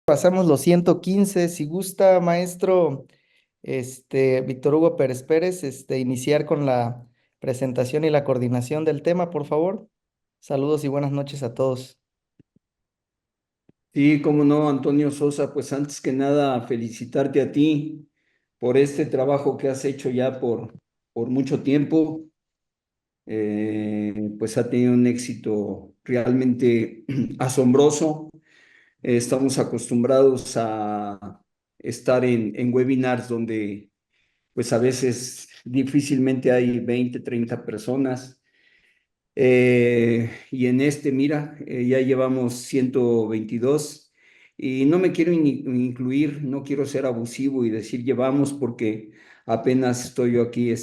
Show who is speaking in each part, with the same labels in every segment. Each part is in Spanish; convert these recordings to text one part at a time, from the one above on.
Speaker 1: Pasamos los 115. Si gusta, maestro, Víctor Hugo Pérez Pérez, iniciar con la presentación y la coordinación del tema, por favor. Saludos y buenas noches a todos.
Speaker 2: Sí, cómo no, Antonio Sosa, pues antes que nada felicitarte a ti por este trabajo que has hecho ya por mucho tiempo. Pues ha tenido un éxito realmente asombroso. Estamos acostumbrados a estar en webinars donde pues a veces difícilmente hay 20, 30 personas. Y en este, mira, ya llevamos 122 y no me quiero incluir, no quiero ser abusivo y decir llevamos porque apenas estoy yo aquí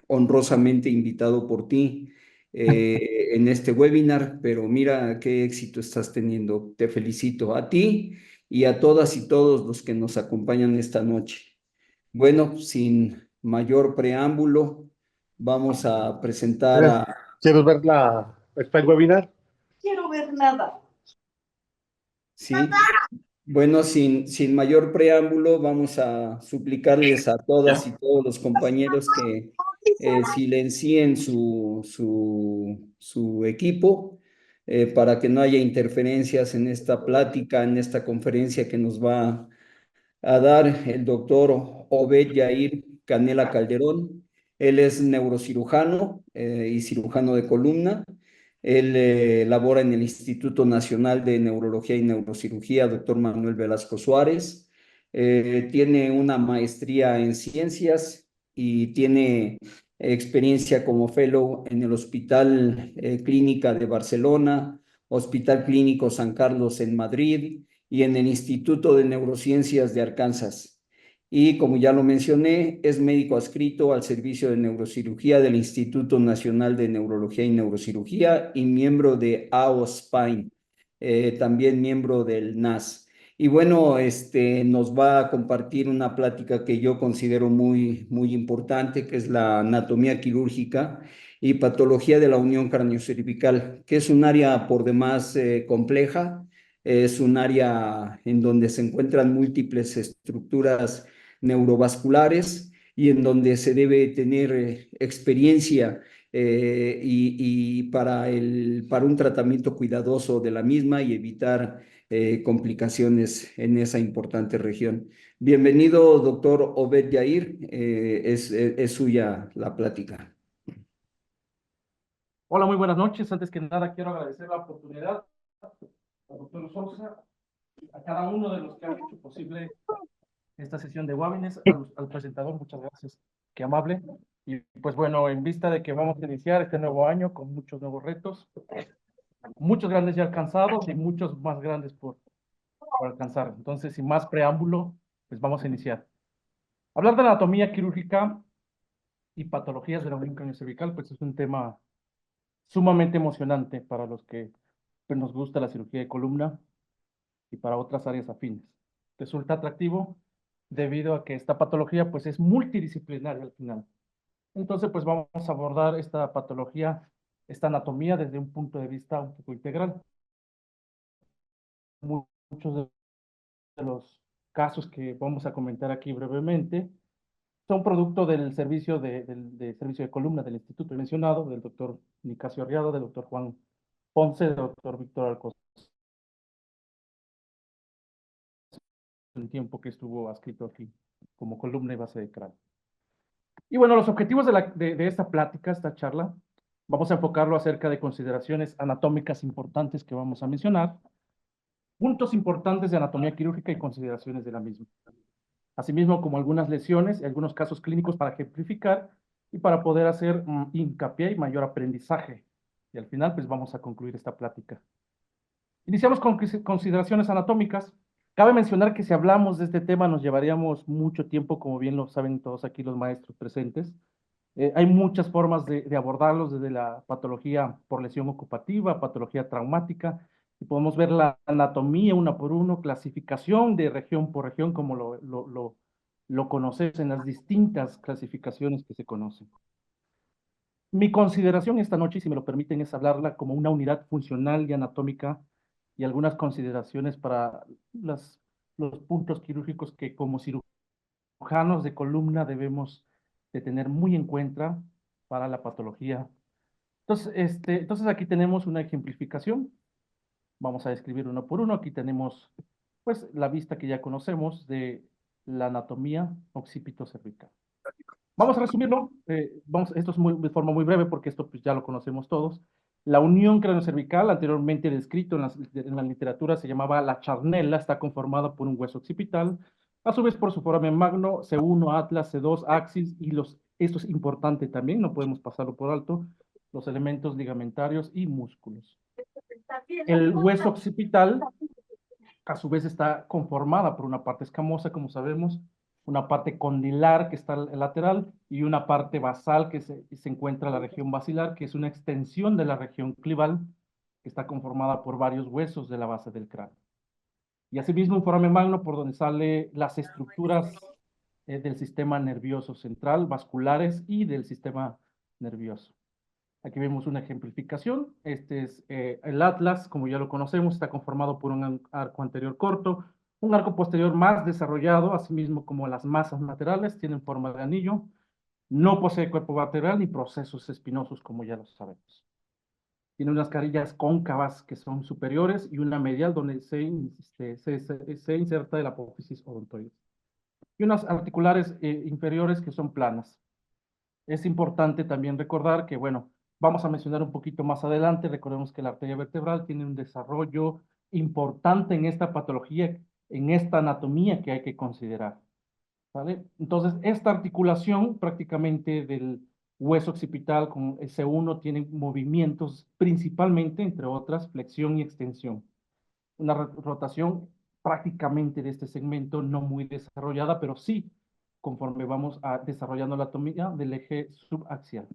Speaker 2: honrosamente invitado por ti en este webinar, pero mira qué éxito estás teniendo. Te felicito a ti y a todas y todos los que nos acompañan esta noche. Bueno, sin mayor preámbulo, vamos a presentar
Speaker 3: ¿Quieres,
Speaker 2: a...
Speaker 3: quieres ver está el webinar?
Speaker 4: Quiero ver nada.
Speaker 2: Sí, bueno, sin mayor preámbulo, vamos a suplicarles a todas y todos los compañeros que silencien su equipo para que no haya interferencias en esta plática, en esta conferencia que nos va a dar el doctor Obed Yair Canela Calderón. Él es neurocirujano y cirujano de columna. Él labora en el Instituto Nacional de Neurología y Neurocirugía, doctor Manuel Velasco Suárez. Tiene una maestría en ciencias y tiene experiencia como fellow en el Hospital Clínica de Barcelona, Hospital Clínico San Carlos en Madrid y en el Instituto de Neurociencias de Arkansas. Y como ya lo mencioné, es médico adscrito al Servicio de Neurocirugía del Instituto Nacional de Neurología y Neurocirugía y miembro de AOSPINE, también miembro del NAS. Y bueno, nos va a compartir una plática que yo considero muy importante, que es la anatomía quirúrgica y patología de la unión craniocervical, que es un área por demás compleja. Es un área en donde se encuentran múltiples estructuras neurovasculares y en donde se debe tener experiencia y para un tratamiento cuidadoso de la misma y evitar complicaciones en esa importante región. Bienvenido, doctor Obed Yair. Es suya la plática.
Speaker 5: Hola, muy buenas noches. Antes que nada, quiero agradecer la oportunidad al doctor Sosa, a cada uno de los que han hecho posible esta sesión de webinars, al presentador, muchas gracias, qué amable. Y pues bueno, en vista de que vamos a iniciar este nuevo año con muchos nuevos retos, muchos grandes ya alcanzados y muchos más grandes por alcanzar. Entonces, sin más preámbulo, pues vamos a iniciar. Hablar de anatomía quirúrgica y patologías de la unión craniocervical, pues es un tema sumamente emocionante para los que pues, nos gusta la cirugía de columna y para otras áreas afines. Resulta atractivo debido a que esta patología pues es multidisciplinaria al final. Entonces pues vamos a abordar esta patología, esta anatomía desde un punto de vista un poco integral. Muchos de los casos que vamos a comentar aquí brevemente son producto del servicio de servicio de columna del instituto mencionado, del doctor Nicasio Arriado, del doctor Juan Ponce, del doctor Víctor Alcocer, el tiempo que estuvo adscrito aquí como columna y base de cráneo. Y bueno, los objetivos de esta plática, esta charla, vamos a enfocarlo acerca de consideraciones anatómicas importantes que vamos a mencionar, puntos importantes de anatomía quirúrgica y consideraciones de la misma. Asimismo, como algunas lesiones y algunos casos clínicos para ejemplificar y para poder hacer hincapié y mayor aprendizaje. Y al final, pues vamos a concluir esta plática. Iniciamos con consideraciones anatómicas. Cabe mencionar que si hablamos de este tema nos llevaríamos mucho tiempo, como bien lo saben todos aquí los maestros presentes. Hay muchas formas de abordarlos, desde la patología por lesión ocupativa, patología traumática, y podemos ver la anatomía una por uno, clasificación de región por región, como lo conoces en las distintas clasificaciones que se conocen. Mi consideración esta noche, si me lo permiten, es hablarla como una unidad funcional y anatómica y algunas consideraciones para los puntos quirúrgicos que como cirujanos de columna debemos de tener muy en cuenta para la patología. Entonces aquí tenemos una ejemplificación. Vamos a describir uno por uno. Aquí tenemos pues la vista que ya conocemos de la anatomía occipito-cervical. Vamos a resumirlo. Esto es de forma muy breve porque esto pues, ya lo conocemos todos. La unión craneocervical, anteriormente descrito en la literatura, se llamaba la charnela, está conformada por un hueso occipital, a su vez por su foramen magno, C1, atlas, C2, axis, y esto es importante también, no podemos pasarlo por alto, los elementos ligamentarios y músculos. El hueso occipital, a su vez, está conformada por una parte escamosa, como sabemos, una parte condilar que está lateral y una parte basal que se encuentra en la región basilar, que es una extensión de la región clival, que está conformada por varios huesos de la base del cráneo. Y asimismo un foramen magno por donde salen las estructuras del sistema nervioso central, vasculares y del sistema nervioso. Aquí vemos una ejemplificación. Este es el atlas, como ya lo conocemos, está conformado por un arco anterior corto, un arco posterior más desarrollado, asimismo como las masas laterales, tienen forma de anillo, no posee cuerpo vertebral ni procesos espinosos, como ya lo sabemos. Tiene unas carillas cóncavas que son superiores y una medial donde se inserta el apófisis odontoides. Y unas articulares inferiores que son planas. Es importante también recordar que, bueno, vamos a mencionar un poquito más adelante, recordemos que la arteria vertebral tiene un desarrollo importante en esta patología, en esta anatomía que hay que considerar, ¿vale? Entonces, esta articulación prácticamente del hueso occipital con el C1 tiene movimientos principalmente, entre otras, flexión y extensión. Una rotación prácticamente de este segmento no muy desarrollada, pero sí conforme vamos desarrollando la anatomía del eje subaxial.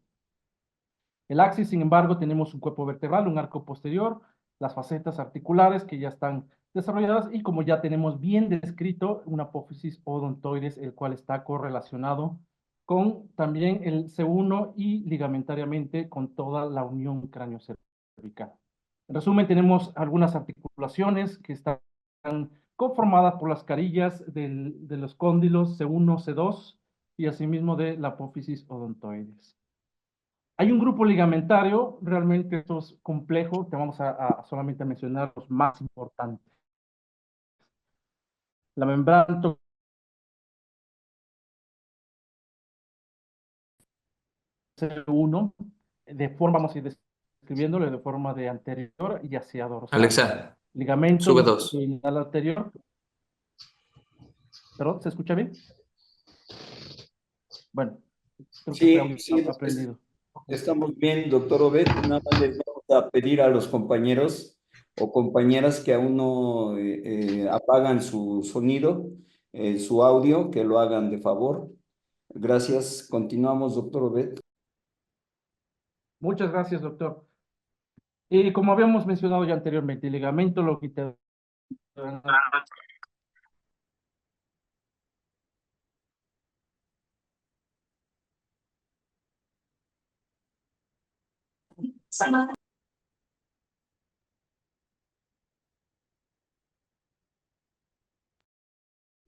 Speaker 5: El axis, sin embargo, tenemos un cuerpo vertebral, un arco posterior, las facetas articulares que ya están desarrolladas y como ya tenemos bien descrito, un apófisis odontoides, el cual está correlacionado con también el C1 y ligamentariamente con toda la unión cráneo-cervical. En resumen, tenemos algunas articulaciones que están conformadas por las carillas de los cóndilos C1, C2 y asimismo de la apófisis odontoides. Hay un grupo ligamentario, realmente esto es complejo, te vamos a solamente mencionar los más importantes. La membrana C1, vamos a ir describiéndolo de forma de anterior y hacia dorsal.
Speaker 6: Alexa,
Speaker 5: Ligamento
Speaker 6: sube 2.
Speaker 5: al anterior. ¿Perdón? ¿Se escucha bien? Bueno, creo que
Speaker 2: Sí,
Speaker 5: aprendido.
Speaker 2: estamos bien, doctor Obed. Nada más les vamos a pedir a los compañeros o compañeras que aún no apagan su sonido, su audio, que lo hagan de favor. Gracias. Continuamos, doctor Obed.
Speaker 5: Muchas gracias, doctor. Y como habíamos mencionado ya anteriormente, el ligamento longitudinal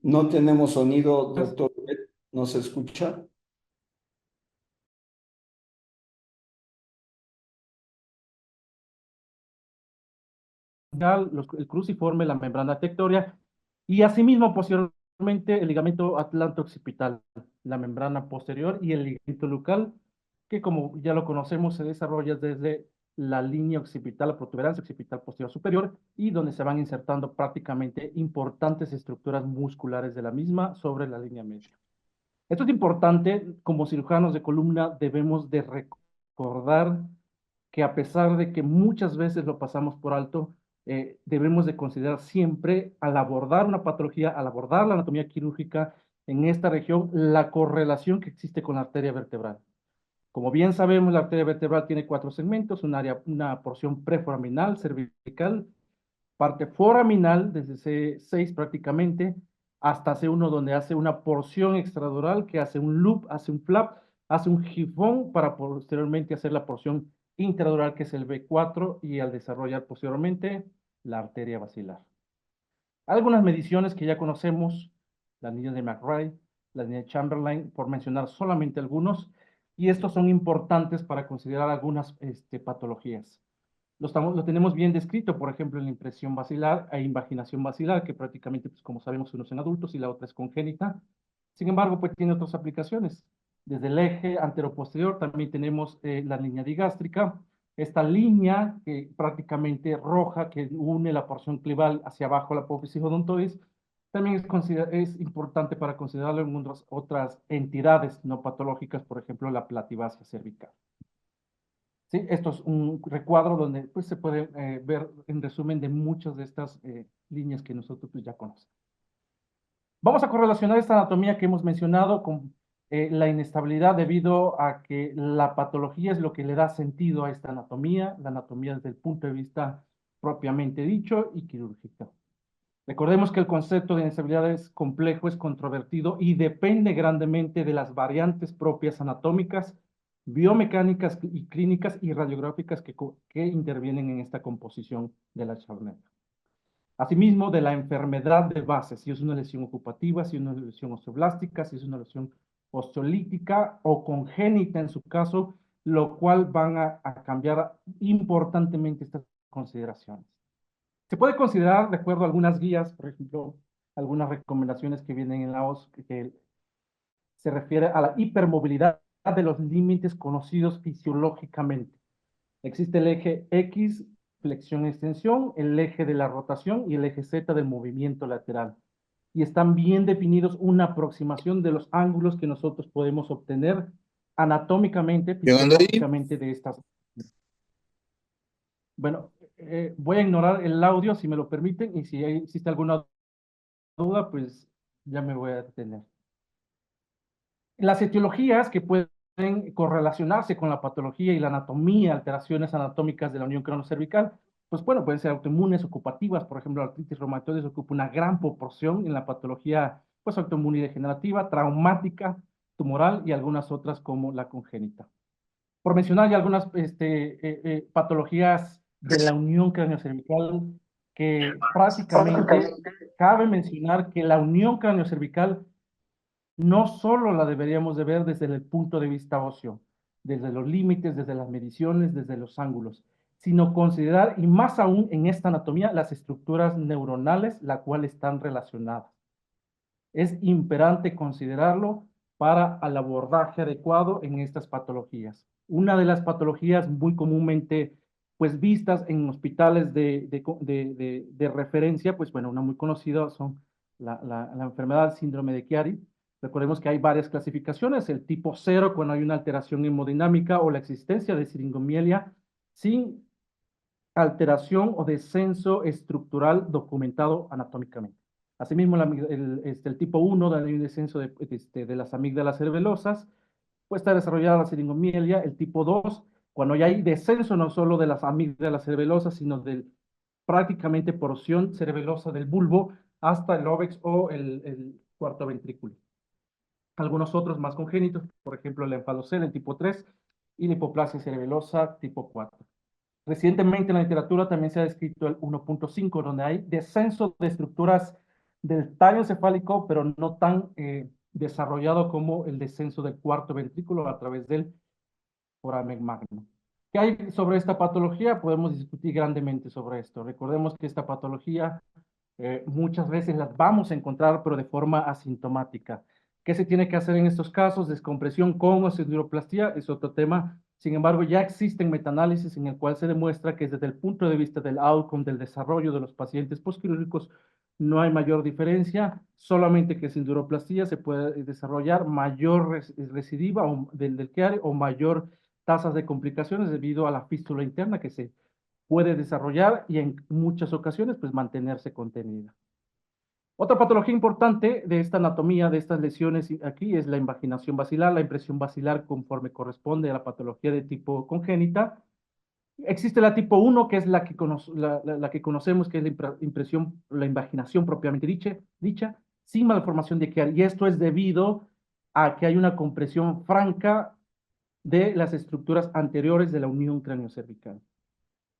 Speaker 2: No tenemos sonido, doctor Obed. ¿No se escucha?
Speaker 5: el cruciforme, la membrana tectoria, y asimismo posteriormente el ligamento atlanto-occipital, la membrana posterior y el ligamento lucal, que como ya lo conocemos se desarrolla desde la línea occipital, la protuberancia occipital posterior superior, y donde se van insertando prácticamente importantes estructuras musculares de la misma sobre la línea media. Esto es importante, como cirujanos de columna debemos de recordar que a pesar de que muchas veces lo pasamos por alto, debemos de considerar siempre al abordar una patología, al abordar la anatomía quirúrgica en esta región, la correlación que existe con la arteria vertebral. Como bien sabemos, la arteria vertebral tiene 4 segmentos, una porción preforaminal, cervical, parte foraminal, desde C6 prácticamente, hasta C1, donde hace una porción extradural que hace un loop, hace un flap, hace un jifón para posteriormente hacer la porción intradural, que es el B4, y al desarrollar posteriormente la arteria basilar. Algunas mediciones que ya conocemos, la línea de McRae, la línea de Chamberlain, por mencionar solamente algunos, y estos son importantes para considerar algunas patologías. Lo tenemos bien descrito, por ejemplo, en la impresión basilar e invaginación basilar, que prácticamente, pues, como sabemos, uno es en adultos y la otra es congénita. Sin embargo, pues tiene otras aplicaciones. Desde el eje anteroposterior también tenemos la línea digástrica, esta línea que prácticamente roja que une la porción clival hacia abajo la apófisis odontoides, también es importante para considerarlo en otras entidades no patológicas, por ejemplo, la platibacia cervical. ¿Sí? Esto es un recuadro donde pues, se puede ver en resumen de muchas de estas líneas que nosotros pues, ya conocemos. Vamos a correlacionar esta anatomía que hemos mencionado con la inestabilidad debido a que la patología es lo que le da sentido a esta anatomía, la anatomía desde el punto de vista propiamente dicho y quirúrgico. Recordemos que el concepto de inestabilidad es complejo, es controvertido y depende grandemente de las variantes propias anatómicas, biomecánicas y clínicas y radiográficas que intervienen en esta composición de la charneta. Asimismo, de la enfermedad de base, si es una lesión ocupativa, si es una lesión osteoblástica, si es una lesión osteolítica o congénita en su caso, lo cual van a cambiar importantemente estas consideraciones. Se puede considerar, de acuerdo a algunas guías, por ejemplo, algunas recomendaciones que vienen en la OSS, que se refiere a la hipermovilidad de los límites conocidos fisiológicamente. Existe el eje X, flexión-extensión, el eje de la rotación y el eje Z del movimiento lateral. Y están bien definidos una aproximación de los ángulos que nosotros podemos obtener anatómicamente, fisiológicamente de estas. Bueno, voy a ignorar el audio si me lo permiten y si existe alguna duda, pues ya me voy a detener. Las etiologías que pueden correlacionarse con la patología y la anatomía, alteraciones anatómicas de la unión cráneo-cervical, pues bueno, pueden ser autoinmunes, ocupativas, por ejemplo, la artritis reumatoide ocupa una gran proporción en la patología pues autoinmune y degenerativa, traumática, tumoral y algunas otras como la congénita. Por mencionar ya algunas patologías de la unión cráneo-cervical, que prácticamente cabe mencionar que la unión cráneo-cervical no solo la deberíamos de ver desde el punto de vista óseo, desde los límites, desde las mediciones, desde los ángulos, sino considerar, y más aún en esta anatomía, las estructuras neuronales, las cuales están relacionadas. Es imperante considerarlo para el abordaje adecuado en estas patologías. Una de las patologías muy comúnmente pues vistas en hospitales de referencia, pues bueno, una muy conocida son la enfermedad síndrome de Chiari. Recordemos que hay varias clasificaciones, el tipo 0 cuando hay una alteración hemodinámica o la existencia de siringomielia sin alteración o descenso estructural documentado anatómicamente. Asimismo, el tipo 1, donde hay un descenso de las amígdalas cerebelosas, puede estar desarrollada la siringomielia. El tipo 2, cuando ya hay descenso no solo de las amígdalas cerebelosas, sino de prácticamente porción cerebelosa del bulbo hasta el óvex o el cuarto ventrículo. Algunos otros más congénitos, por ejemplo, la enfalocele, el tipo 3, y la hipoplasia cerebelosa, tipo 4. Recientemente en la literatura también se ha descrito el 1.5, donde hay descenso de estructuras del tallo encefálico, pero no tan desarrollado como el descenso del cuarto ventrículo a través del foramen magno. ¿Qué hay sobre esta patología? Podemos discutir grandemente sobre esto. Recordemos que esta patología muchas veces las vamos a encontrar, pero de forma asintomática. ¿Qué se tiene que hacer en estos casos? Descompresión con osteoendoplastía es otro tema. Sin embargo, ya existen metaanálisis en el cual se demuestra que desde el punto de vista del outcome, del desarrollo de los pacientes postquirúrgicos, no hay mayor diferencia, solamente que sin endoplastía se puede desarrollar mayor recidiva del Chiari o mayor tasas de complicaciones debido a la fístula interna que se puede desarrollar y en muchas ocasiones pues mantenerse contenida. Otra patología importante de esta anatomía, de estas lesiones aquí, es la invaginación basilar, la impresión basilar conforme corresponde a la patología de tipo congénita. Existe la tipo 1, que es la que conocemos, que es la invaginación propiamente dicha, sin malformación de Chiari. Y esto es debido a que hay una compresión franca de las estructuras anteriores de la unión cráneo-cervical.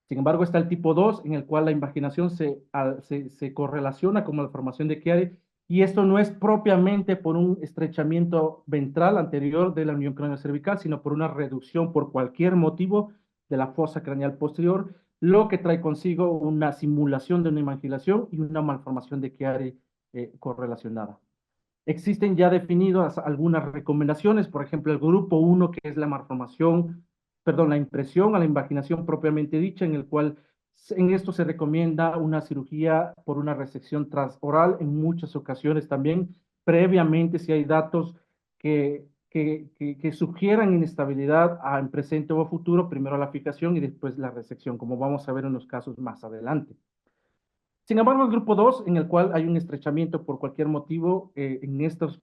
Speaker 5: Sin embargo, está el tipo 2, en el cual la invaginación se correlaciona con la formación de Chiari, y esto no es propiamente por un estrechamiento ventral anterior de la unión craneocervical, sino por una reducción por cualquier motivo de la fosa craneal posterior, lo que trae consigo una simulación de una imagilación y una malformación de Chiari correlacionada. Existen ya definidas algunas recomendaciones, por ejemplo, el grupo 1, que es la malformación, perdón, la impresión a la invaginación propiamente dicha, en el cual en esto se recomienda una cirugía por una resección transoral en muchas ocasiones también, previamente si hay datos que sugieran inestabilidad en presente o futuro, primero la fijación y después la resección, como vamos a ver en los casos más adelante. Sin embargo, el grupo 2, en el cual hay un estrechamiento por cualquier motivo, en estos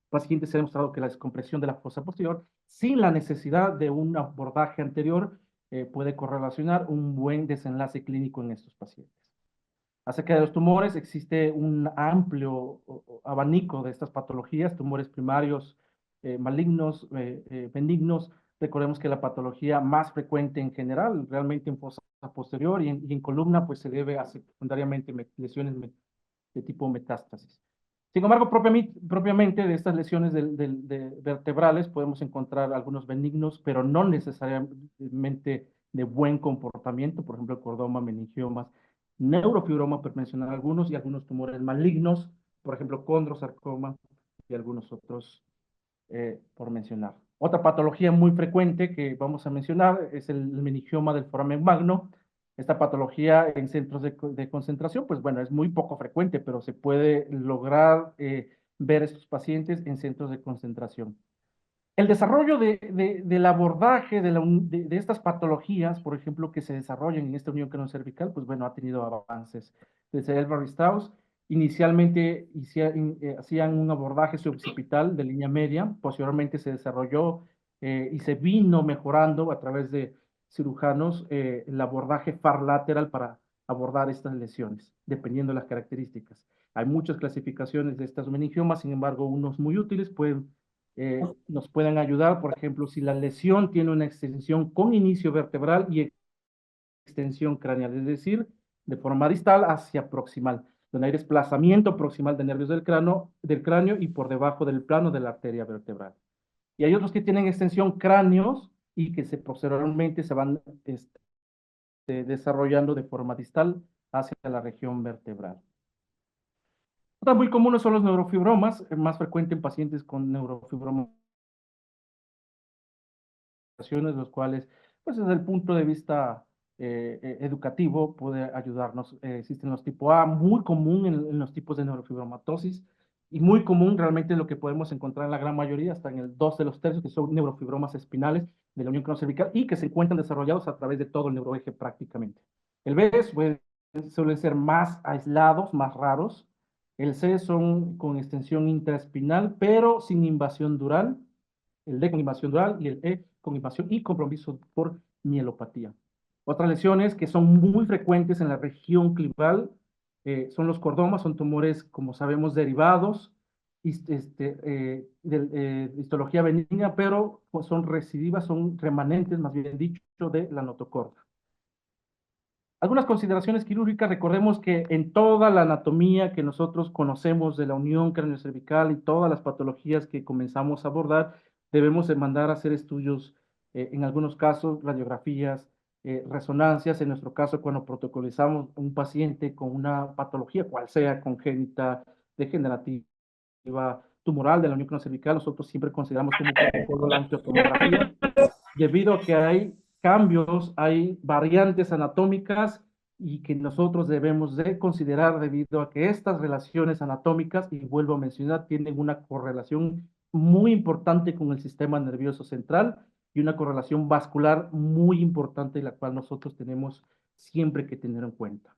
Speaker 5: pacientes se ha demostrado que la descompresión de la fosa posterior, sin la necesidad de un abordaje anterior, puede correlacionar un buen desenlace clínico en estos pacientes. Acerca de los tumores, existe un amplio abanico de estas patologías, tumores primarios, malignos, benignos. Recordemos que la patología más frecuente en general, realmente en fosa posterior y en columna, pues se debe a secundariamente lesiones de tipo metástasis. Sin embargo, propiamente de estas lesiones de vertebrales podemos encontrar algunos benignos, pero no necesariamente de buen comportamiento, por ejemplo, cordoma, meningiomas, neurofibroma, por mencionar algunos, y algunos tumores malignos, por ejemplo, condrosarcoma y algunos otros por mencionar. Otra patología muy frecuente que vamos a mencionar es el meningioma del foramen magno. Esta patología en centros de concentración, pues bueno, es muy poco frecuente, pero se puede lograr ver estos pacientes en centros de concentración. El desarrollo del abordaje de estas patologías, por ejemplo, que se desarrollan en esta unión craneocervical, pues bueno, ha tenido avances. Desde Elvar Strauss, inicialmente hacían un abordaje suboccipital de línea media, posteriormente se desarrolló y se vino mejorando a través de cirujanos el abordaje far lateral para abordar estas lesiones, dependiendo de las características. Hay muchas clasificaciones de estas meningiomas, sin embargo, unos muy útiles nos pueden ayudar, por ejemplo, si la lesión tiene una extensión con inicio vertebral y extensión craneal, es decir, de forma distal hacia proximal, donde hay desplazamiento proximal de nervios del cráneo y por debajo del plano de la arteria vertebral. Y hay otros que tienen extensión cráneos y que posteriormente se van desarrollando de forma distal hacia la región vertebral. Otras muy comunes son los neurofibromas, más frecuente en pacientes con neurofibromas, los cuales, pues desde el punto de vista educativo, puede ayudarnos. Existen los tipo A, muy común en los tipos de neurofibromatosis, y muy común realmente lo que podemos encontrar en la gran mayoría, hasta en el 2 de los tercios, que son neurofibromas espinales de la unión craneocervical y que se encuentran desarrollados a través de todo el neuroeje prácticamente. El B suelen ser más aislados, más raros. El C son con extensión intraespinal, pero sin invasión dural. El D con invasión dural y el E con invasión y compromiso por mielopatía. Otras lesiones que son muy frecuentes en la región clival son los cordomas, son tumores, como sabemos, derivados de histología benigna, pero pues, son recidivas, son remanentes, más bien dicho, de la notocorda. Algunas consideraciones quirúrgicas, recordemos que en toda la anatomía que nosotros conocemos de la unión craneocervical y todas las patologías que comenzamos a abordar, debemos de mandar a hacer estudios, en algunos casos radiografías, resonancias, en nuestro caso cuando protocolizamos un paciente con una patología, cual sea, congénita, degenerativa, tumoral de la unión craneocervical, nosotros siempre consideramos como protocolo la angiotomografía, debido a que hay cambios, hay variantes anatómicas y que nosotros debemos de considerar debido a que estas relaciones anatómicas, y vuelvo a mencionar, tienen una correlación muy importante con el sistema nervioso central y una correlación vascular muy importante, la cual nosotros tenemos siempre que tener en cuenta.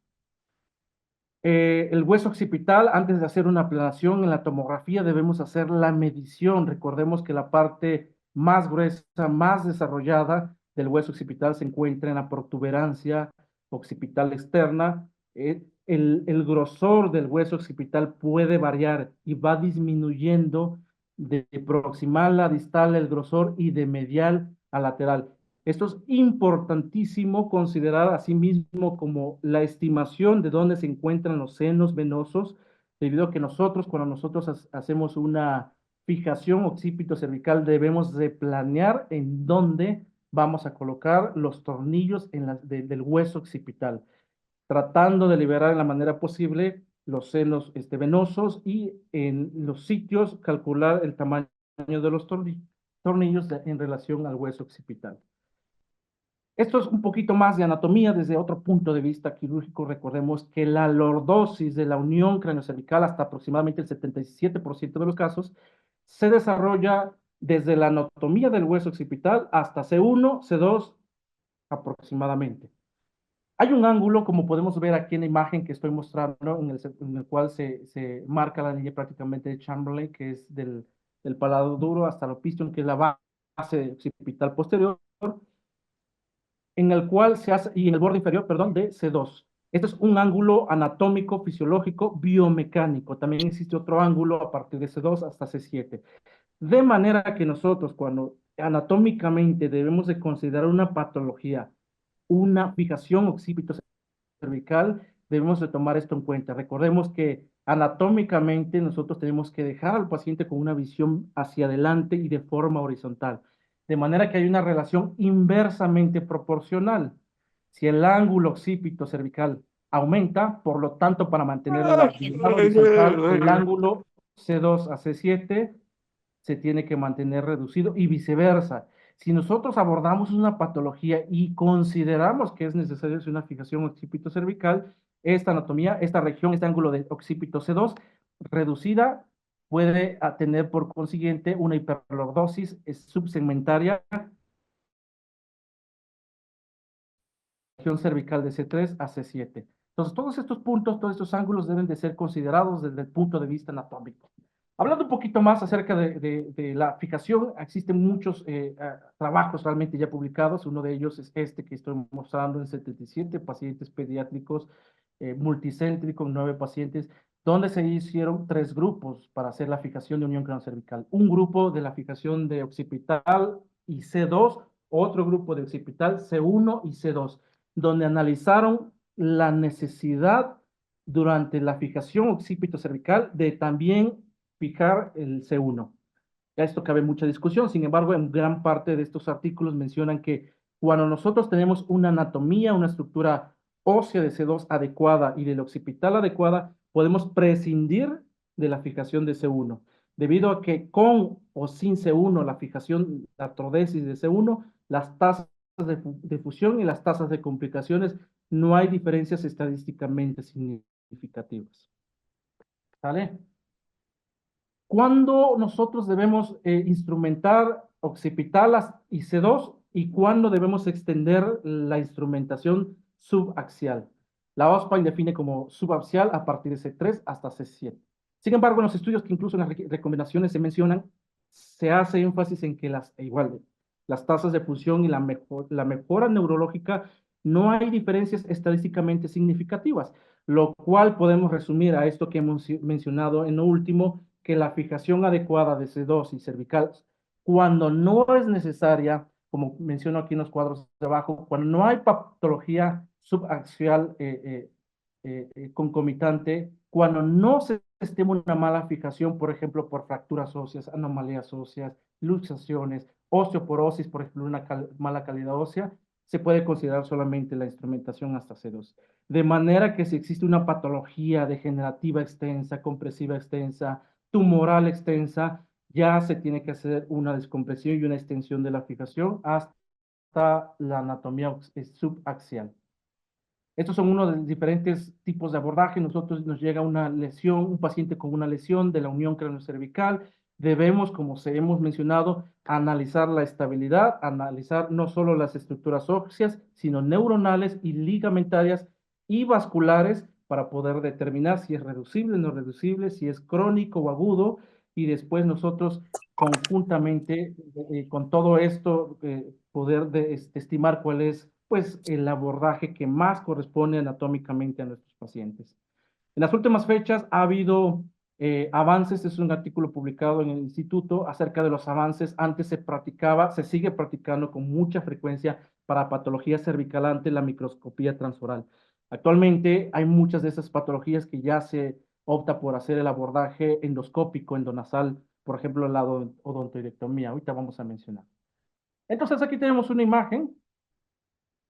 Speaker 5: El hueso occipital, antes de hacer una aplanación en la tomografía, debemos hacer la medición. Recordemos que la parte más gruesa, más desarrollada del hueso occipital se encuentra en la protuberancia occipital externa. El grosor del hueso occipital puede variar y va disminuyendo de proximal a distal el grosor y de medial a lateral. Esto es importantísimo considerar asimismo como la estimación de dónde se encuentran los senos venosos, debido a que nosotros, cuando nosotros hacemos una fijación occipito cervical, debemos de planear en dónde vamos a colocar los tornillos del hueso occipital, tratando de liberar en la manera posible los senos venosos y en los sitios calcular el tamaño de los tornillos en relación al hueso occipital. Esto es un poquito más de anatomía desde otro punto de vista quirúrgico. Recordemos que la lordosis de la unión craneocervical, hasta aproximadamente el 77% de los casos, se desarrolla desde la anatomía del hueso occipital hasta C1, C2 aproximadamente. Hay un ángulo, como podemos ver aquí en la imagen que estoy mostrando, en el cual se marca la línea prácticamente de Chamberlain, que es del paladar duro hasta el opisthmium, que es la base occipital posterior, en el cual se hace, y en el borde inferior, perdón, de C2. Este es un ángulo anatómico, fisiológico, biomecánico. También existe otro ángulo a partir de C2 hasta C7. De manera que nosotros, cuando anatómicamente debemos de considerar una patología, una fijación occipito cervical, debemos de tomar esto en cuenta. Recordemos que anatómicamente nosotros tenemos que dejar al paciente con una visión hacia adelante y de forma horizontal, de manera que hay una relación inversamente proporcional. Si el ángulo occipito cervical aumenta, por lo tanto, para mantener la actividad horizontal, el ángulo C2 a C7 se tiene que mantener reducido y viceversa. Si nosotros abordamos una patología y consideramos que es necesario hacer una fijación occipito cervical, esta anatomía, esta región, este ángulo de occipito C2 reducida puede tener por consiguiente una hiperlordosis subsegmentaria, región cervical de C3 a C7. Entonces, todos estos puntos, todos estos ángulos deben de ser considerados desde el punto de vista anatómico. Hablando un poquito más acerca de la fijación, existen muchos trabajos realmente ya publicados. Uno de ellos es este que estoy mostrando en 77 pacientes pediátricos multicéntricos, 9 pacientes, donde se hicieron 3 grupos para hacer la fijación de unión craneocervical. Un grupo de la fijación de occipital y C2, otro grupo de occipital C1 y C2, donde analizaron la necesidad durante la fijación occipito cervical de también fijar el C1. A esto cabe mucha discusión, sin embargo, en gran parte de estos artículos mencionan que cuando nosotros tenemos una anatomía, una estructura ósea de C2 adecuada y del occipital adecuada, podemos prescindir de la fijación de C1, debido a que con o sin C1, la fijación, la artrodesis de C1, las tasas de fusión y las tasas de complicaciones, no hay diferencias estadísticamente significativas. ¿Sale? ¿Cuándo nosotros debemos instrumentar occipital y C2 y cuándo debemos extender la instrumentación subaxial? La OSPAI define como subaxial a partir de C3 hasta C7. Sin embargo, en los estudios que incluso en las recomendaciones se mencionan, se hace énfasis en que las tasas de fusión y la mejora neurológica, no hay diferencias estadísticamente significativas, lo cual podemos resumir a esto que hemos mencionado en lo último, que la fijación adecuada de C2 y cervical, cuando no es necesaria, como menciono aquí en los cuadros de abajo, cuando no hay patología subaxial concomitante, cuando no se estima una mala fijación, por ejemplo, por fracturas óseas, anomalías óseas, luxaciones, osteoporosis, por ejemplo, una mala calidad ósea, se puede considerar solamente la instrumentación hasta C2. De manera que si existe una patología degenerativa extensa, compresiva extensa, tumoral extensa, ya se tiene que hacer una descompresión y una extensión de la fijación hasta la anatomía subaxial. Estos son uno de los diferentes tipos de abordaje. Nosotros nos llega una lesión, un paciente con una lesión de la unión craneocervical. Debemos, como se hemos mencionado, analizar la estabilidad, analizar no solo las estructuras óseas, sino neuronales y ligamentarias y vasculares para poder determinar si es reducible o no reducible, si es crónico o agudo, y después nosotros conjuntamente con todo esto poder estimar cuál es pues el abordaje que más corresponde anatómicamente a nuestros pacientes. En las últimas fechas ha habido Avances es un artículo publicado en el instituto acerca de los avances. Antes se practicaba, se sigue practicando con mucha frecuencia para patología cervical ante la microscopía transoral. Actualmente hay muchas de esas patologías que ya se opta por hacer el abordaje endoscópico, endonasal, por ejemplo, la odontoirectomía. Ahorita vamos a mencionar. Entonces aquí tenemos una imagen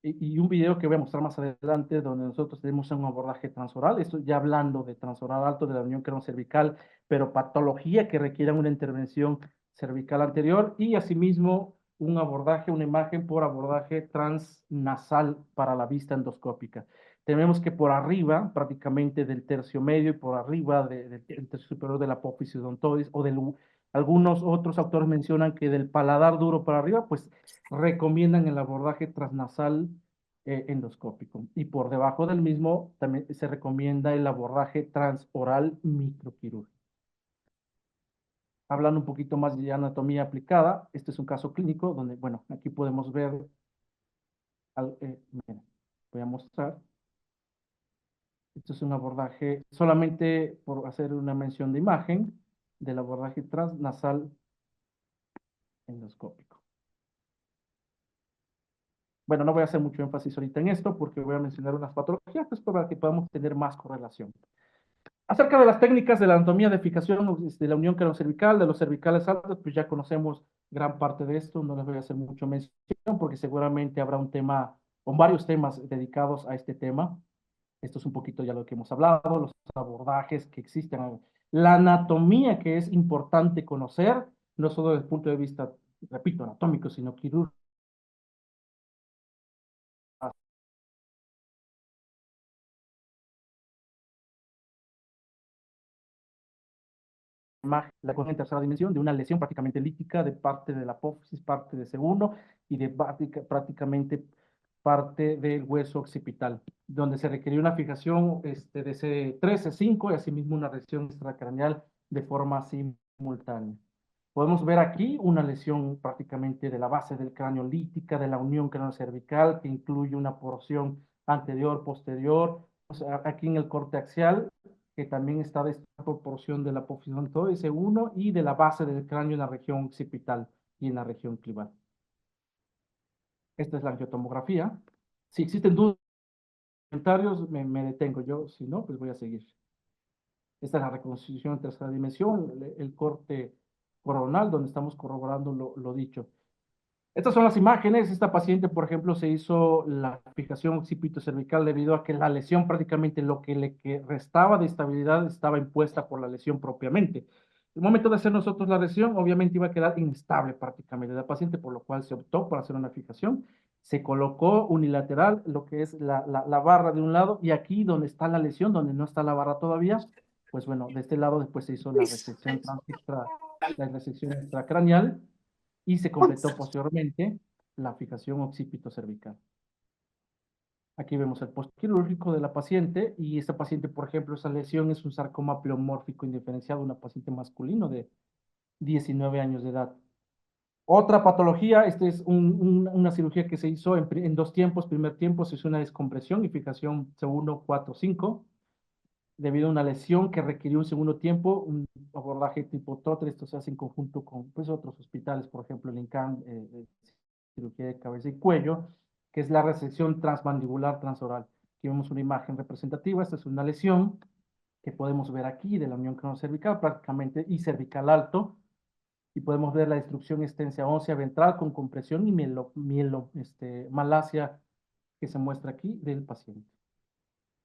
Speaker 5: y un video que voy a mostrar más adelante donde nosotros tenemos un abordaje transoral, esto ya hablando de transoral alto de la unión cervical, pero patología que requiera una intervención cervical anterior y asimismo un abordaje, una imagen por abordaje transnasal para la vista endoscópica. Tenemos que por arriba, prácticamente del tercio medio y por arriba del tercio superior de la apófisis odontoides o algunos otros autores mencionan que del paladar duro para arriba, pues recomiendan el abordaje transnasal endoscópico. Y por debajo del mismo también se recomienda el abordaje transoral microquirúrgico. Hablando un poquito más de anatomía aplicada, este es un caso clínico donde, bueno, aquí podemos ver, miren, voy a mostrar. Esto es un abordaje, solamente por hacer una mención de imagen, del abordaje transnasal endoscópico. Bueno, no voy a hacer mucho énfasis ahorita en esto porque voy a mencionar unas patologías pues, para que podamos tener más correlación. Acerca de las técnicas de la anatomía de fijación de la unión cervical, de los cervicales altos, pues ya conocemos gran parte de esto, no les voy a hacer mucho mención porque seguramente habrá un tema o varios temas dedicados a este tema. Esto es un poquito ya lo que hemos hablado, los abordajes que existen, la anatomía que es importante conocer, no solo desde el punto de vista, repito, anatómico, sino quirúrgico. La cosa en tercera dimensión de una lesión prácticamente elíptica de parte de la apófisis, parte de C1 y de prácticamente parte del hueso occipital, donde se requirió una fijación de C3, C5 y asimismo una lesión extracraneal de forma simultánea. Podemos ver aquí una lesión prácticamente de la base del cráneo lítica, de la unión cráneo-cervical, que incluye una porción anterior, posterior, o sea, aquí en el corte axial, que también está de esta proporción de la apófisis S1 y de la base del cráneo en la región occipital y en la región clival. Esta es la angiotomografía. Si existen dudas, comentarios, me detengo yo. Si no, pues voy a seguir. Esta es la reconstrucción en tercera dimensión, el corte coronal, donde estamos corroborando lo dicho. Estas son las imágenes. Esta paciente, por ejemplo, se hizo la fijación occipito-cervical debido a que la lesión prácticamente lo que le restaba de estabilidad estaba impuesta por la lesión propiamente. El momento de hacer nosotros la lesión, obviamente iba a quedar inestable prácticamente la paciente, por lo cual se optó por hacer una fijación. Se colocó unilateral lo que es la barra de un lado y aquí donde está la lesión, donde no está la barra todavía, pues bueno, de este lado después se hizo la resección extracraneal y se completó posteriormente la fijación occipito-cervical. Aquí vemos el postquirúrgico de la paciente y esta paciente, por ejemplo, esa lesión es un sarcoma pleomórfico indiferenciado, una paciente masculino de 19 años de edad. Otra patología, esta es una cirugía que se hizo en dos tiempos. Primer tiempo se hizo una descompresión y fijación C1, 4, 5, debido a una lesión que requirió un segundo tiempo, un abordaje tipo Totter. Esto se hace en conjunto con pues, otros hospitales, por ejemplo, el INCAN, cirugía de cabeza y cuello, que es la resección transmandibular transoral. Aquí vemos una imagen representativa. Esta es una lesión que podemos ver aquí de la unión cranocervical prácticamente y cervical alto, y podemos ver la destrucción extensa ósea ventral con compresión y malasia que se muestra aquí del paciente.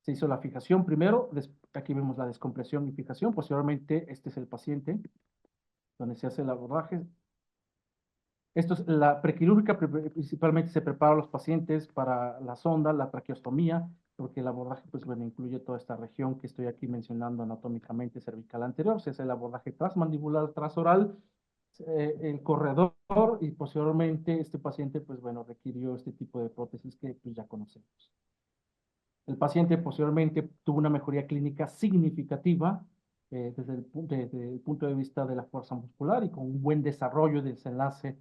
Speaker 5: Se hizo la fijación primero, aquí vemos la descompresión y fijación, posteriormente este es el paciente, donde se hace el abordaje. Esto es la prequirúrgica, principalmente se prepara a los pacientes para la sonda, la traqueostomía, porque el abordaje pues, bueno, incluye toda esta región que estoy aquí mencionando anatómicamente cervical anterior. Se hace el abordaje transmandibular, transoral, el corredor y posteriormente este paciente pues, bueno, requirió este tipo de prótesis que pues, ya conocemos. El paciente posteriormente tuvo una mejoría clínica significativa desde el punto de vista de la fuerza muscular y con un buen desarrollo del desenlace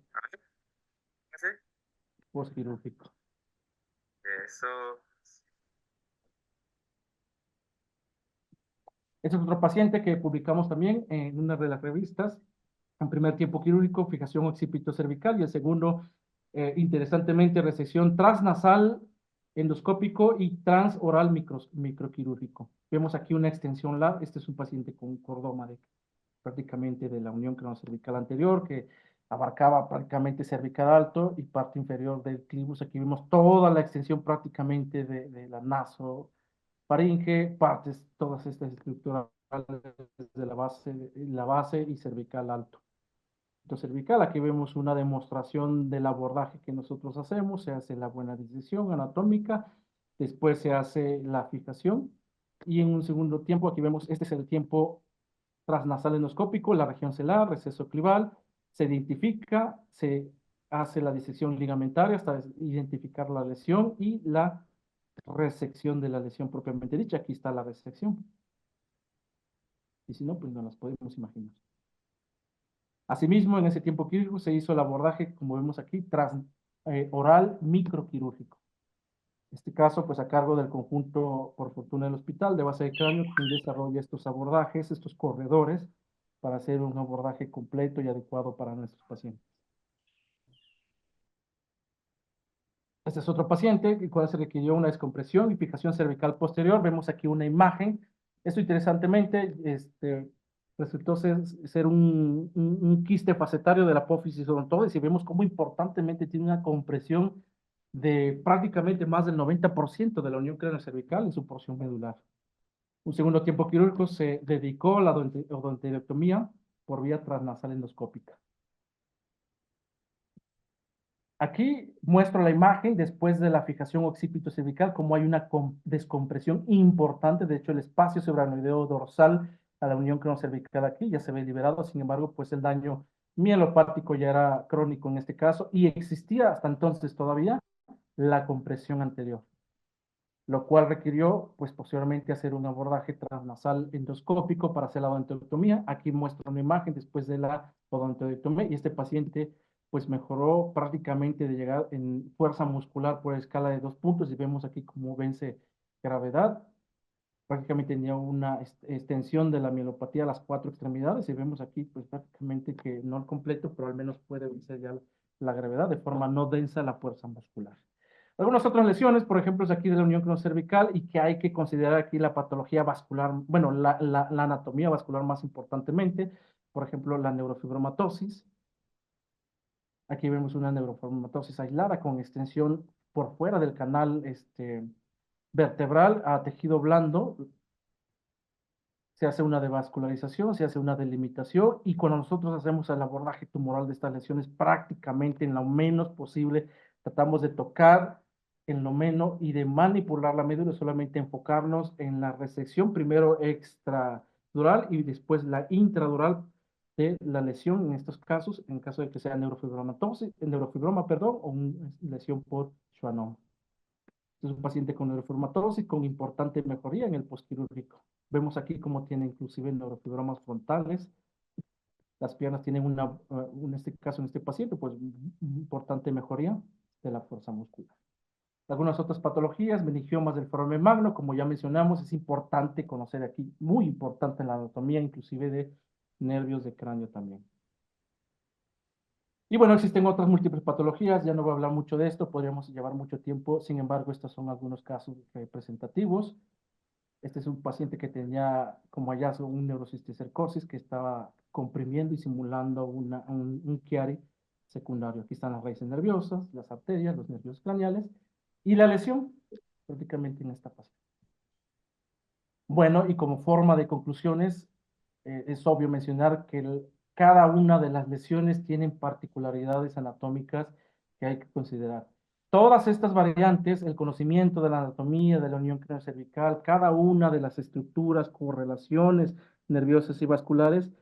Speaker 5: postquirúrgico.
Speaker 6: Eso.
Speaker 5: Este es otro paciente que publicamos también en una de las revistas. En primer tiempo quirúrgico, fijación occipito-cervical, y el segundo, interesantemente, resección transnasal endoscópico y transoral microquirúrgico. Vemos aquí una extensión LAD. Este es un paciente con cordoma prácticamente de la unión cranocervical anterior, que abarcaba prácticamente cervical alto y parte inferior del clivus. Aquí vemos toda la extensión prácticamente de la nasofaringe, partes, todas estas estructuras de la base y cervical alto. Entonces, cervical, aquí vemos una demostración del abordaje que nosotros hacemos. Se hace la buena decisión anatómica, después se hace la fijación, y en un segundo tiempo, aquí vemos, este es el tiempo transnasal endoscópico, la región celar, receso clival, se identifica, se hace la disección ligamentaria hasta identificar la lesión y la resección de la lesión propiamente dicha. Aquí está la resección. Y si no, pues no las podemos imaginar. Asimismo, en ese tiempo quirúrgico se hizo el abordaje, como vemos aquí, oral microquirúrgico. En este caso, pues a cargo del conjunto, por fortuna, del hospital de base de cráneo, quien desarrolla estos abordajes, estos corredores, para hacer un abordaje completo y adecuado para nuestros pacientes. Este es otro paciente, el cual se requirió una descompresión y fijación cervical posterior. Vemos aquí una imagen. Esto, interesantemente, resultó ser un quiste facetario de la apófisis odontoides, y vemos cómo importantemente tiene una compresión de prácticamente más del 90% de la unión craneocervical en su porción medular. Un segundo tiempo quirúrgico se dedicó a la odontoidectomía por vía transnasal endoscópica. Aquí muestro la imagen después de la fijación occipito-cervical, como hay una descompresión importante. De hecho, el espacio subaracnoideo dorsal a la unión cranocervical aquí ya se ve liberado. Sin embargo, pues el daño mielopático ya era crónico en este caso, y existía hasta entonces todavía la compresión anterior, lo cual requirió, pues, posteriormente hacer un abordaje transnasal endoscópico para hacer la odontoidectomía. Aquí muestro una imagen después de la odontoidectomía, y este paciente, pues, mejoró prácticamente de llegar en fuerza muscular por escala de 2 puntos, y vemos aquí cómo vence gravedad. Prácticamente tenía una extensión de la mielopatía a las 4 extremidades, y vemos aquí, pues, prácticamente que no al completo, pero al menos puede vencer ya la gravedad de forma no densa la fuerza muscular. Algunas otras lesiones, por ejemplo, es aquí de la unión cranocervical, y que hay que considerar aquí la patología vascular, bueno, la anatomía vascular más importantemente. Por ejemplo, la neurofibromatosis. Aquí vemos una neurofibromatosis aislada con extensión por fuera del canal vertebral a tejido blando. Se hace una devascularización, se hace una delimitación, y cuando nosotros hacemos el abordaje tumoral de estas lesiones, prácticamente en lo menos posible tratamos de tocar en lo menos y de manipular la médula, solamente enfocarnos en la resección, primero extradural y después la intradural de la lesión, en estos casos, en caso de que sea neurofibroma, perdón, o una lesión por Schwann. Es un paciente con neurofibromatosis con importante mejoría en el postquirúrgico. Vemos aquí cómo tiene inclusive neurofibromas frontales. Las piernas tienen en este caso, en este paciente, pues importante mejoría de la fuerza muscular. Algunas otras patologías, meningiomas del foramen magno, como ya mencionamos, es importante conocer aquí, muy importante en la anatomía, inclusive de nervios de cráneo también. Y bueno, existen otras múltiples patologías, ya no voy a hablar mucho de esto, podríamos llevar mucho tiempo. Sin embargo, estos son algunos casos representativos. Este es un paciente que tenía como hallazgo un neurocisticercosis que estaba comprimiendo y simulando un Chiari secundario. Aquí están las raíces nerviosas, las arterias, los nervios craneales y la lesión prácticamente en esta paciente. Bueno, y como forma de conclusiones, es obvio mencionar que cada una de las lesiones tienen particularidades anatómicas que hay que considerar. Todas estas variantes, el conocimiento de la anatomía, de la unión craneocervical, cada una de las estructuras, correlaciones nerviosas y vasculares,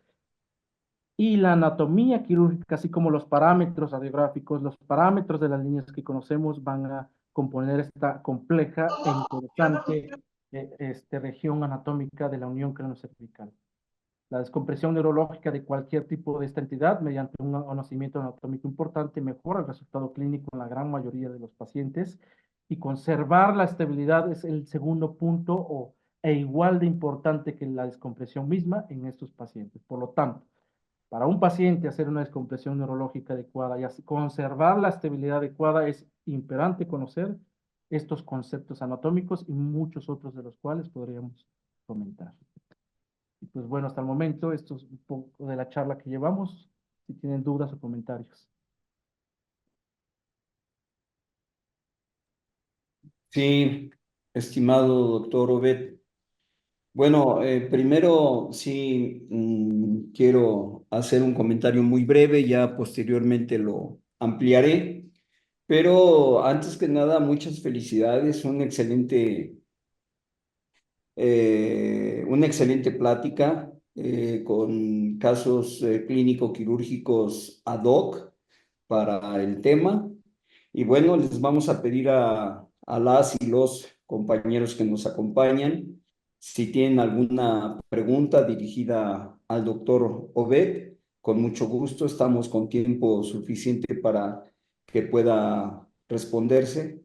Speaker 5: y la anatomía quirúrgica, así como los parámetros radiográficos, los parámetros de las líneas que conocemos, van a componer esta compleja e interesante región anatómica de la unión craneocervical. La descompresión neurológica de cualquier tipo de esta entidad, mediante un conocimiento anatómico importante, mejora el resultado clínico en la gran mayoría de los pacientes, y conservar la estabilidad es el segundo punto, o e igual de importante que la descompresión misma en estos pacientes. Por lo tanto, para un paciente hacer una descompresión neurológica adecuada y así conservar la estabilidad adecuada es imperante conocer estos conceptos anatómicos y muchos otros de los cuales podríamos comentar. Y pues bueno, hasta el momento esto es un poco de la charla que llevamos. Si tienen dudas o comentarios.
Speaker 2: Sí, estimado doctor Obed. Bueno, primero sí quiero hacer un comentario muy breve, ya posteriormente lo ampliaré, pero antes que nada, muchas felicidades, una excelente plática con casos clínico-quirúrgicos ad hoc para el tema. Y bueno, les vamos a pedir a las y los compañeros que nos acompañan, si tienen alguna pregunta dirigida al doctor Obed, con mucho gusto, estamos con tiempo suficiente para que pueda responderse.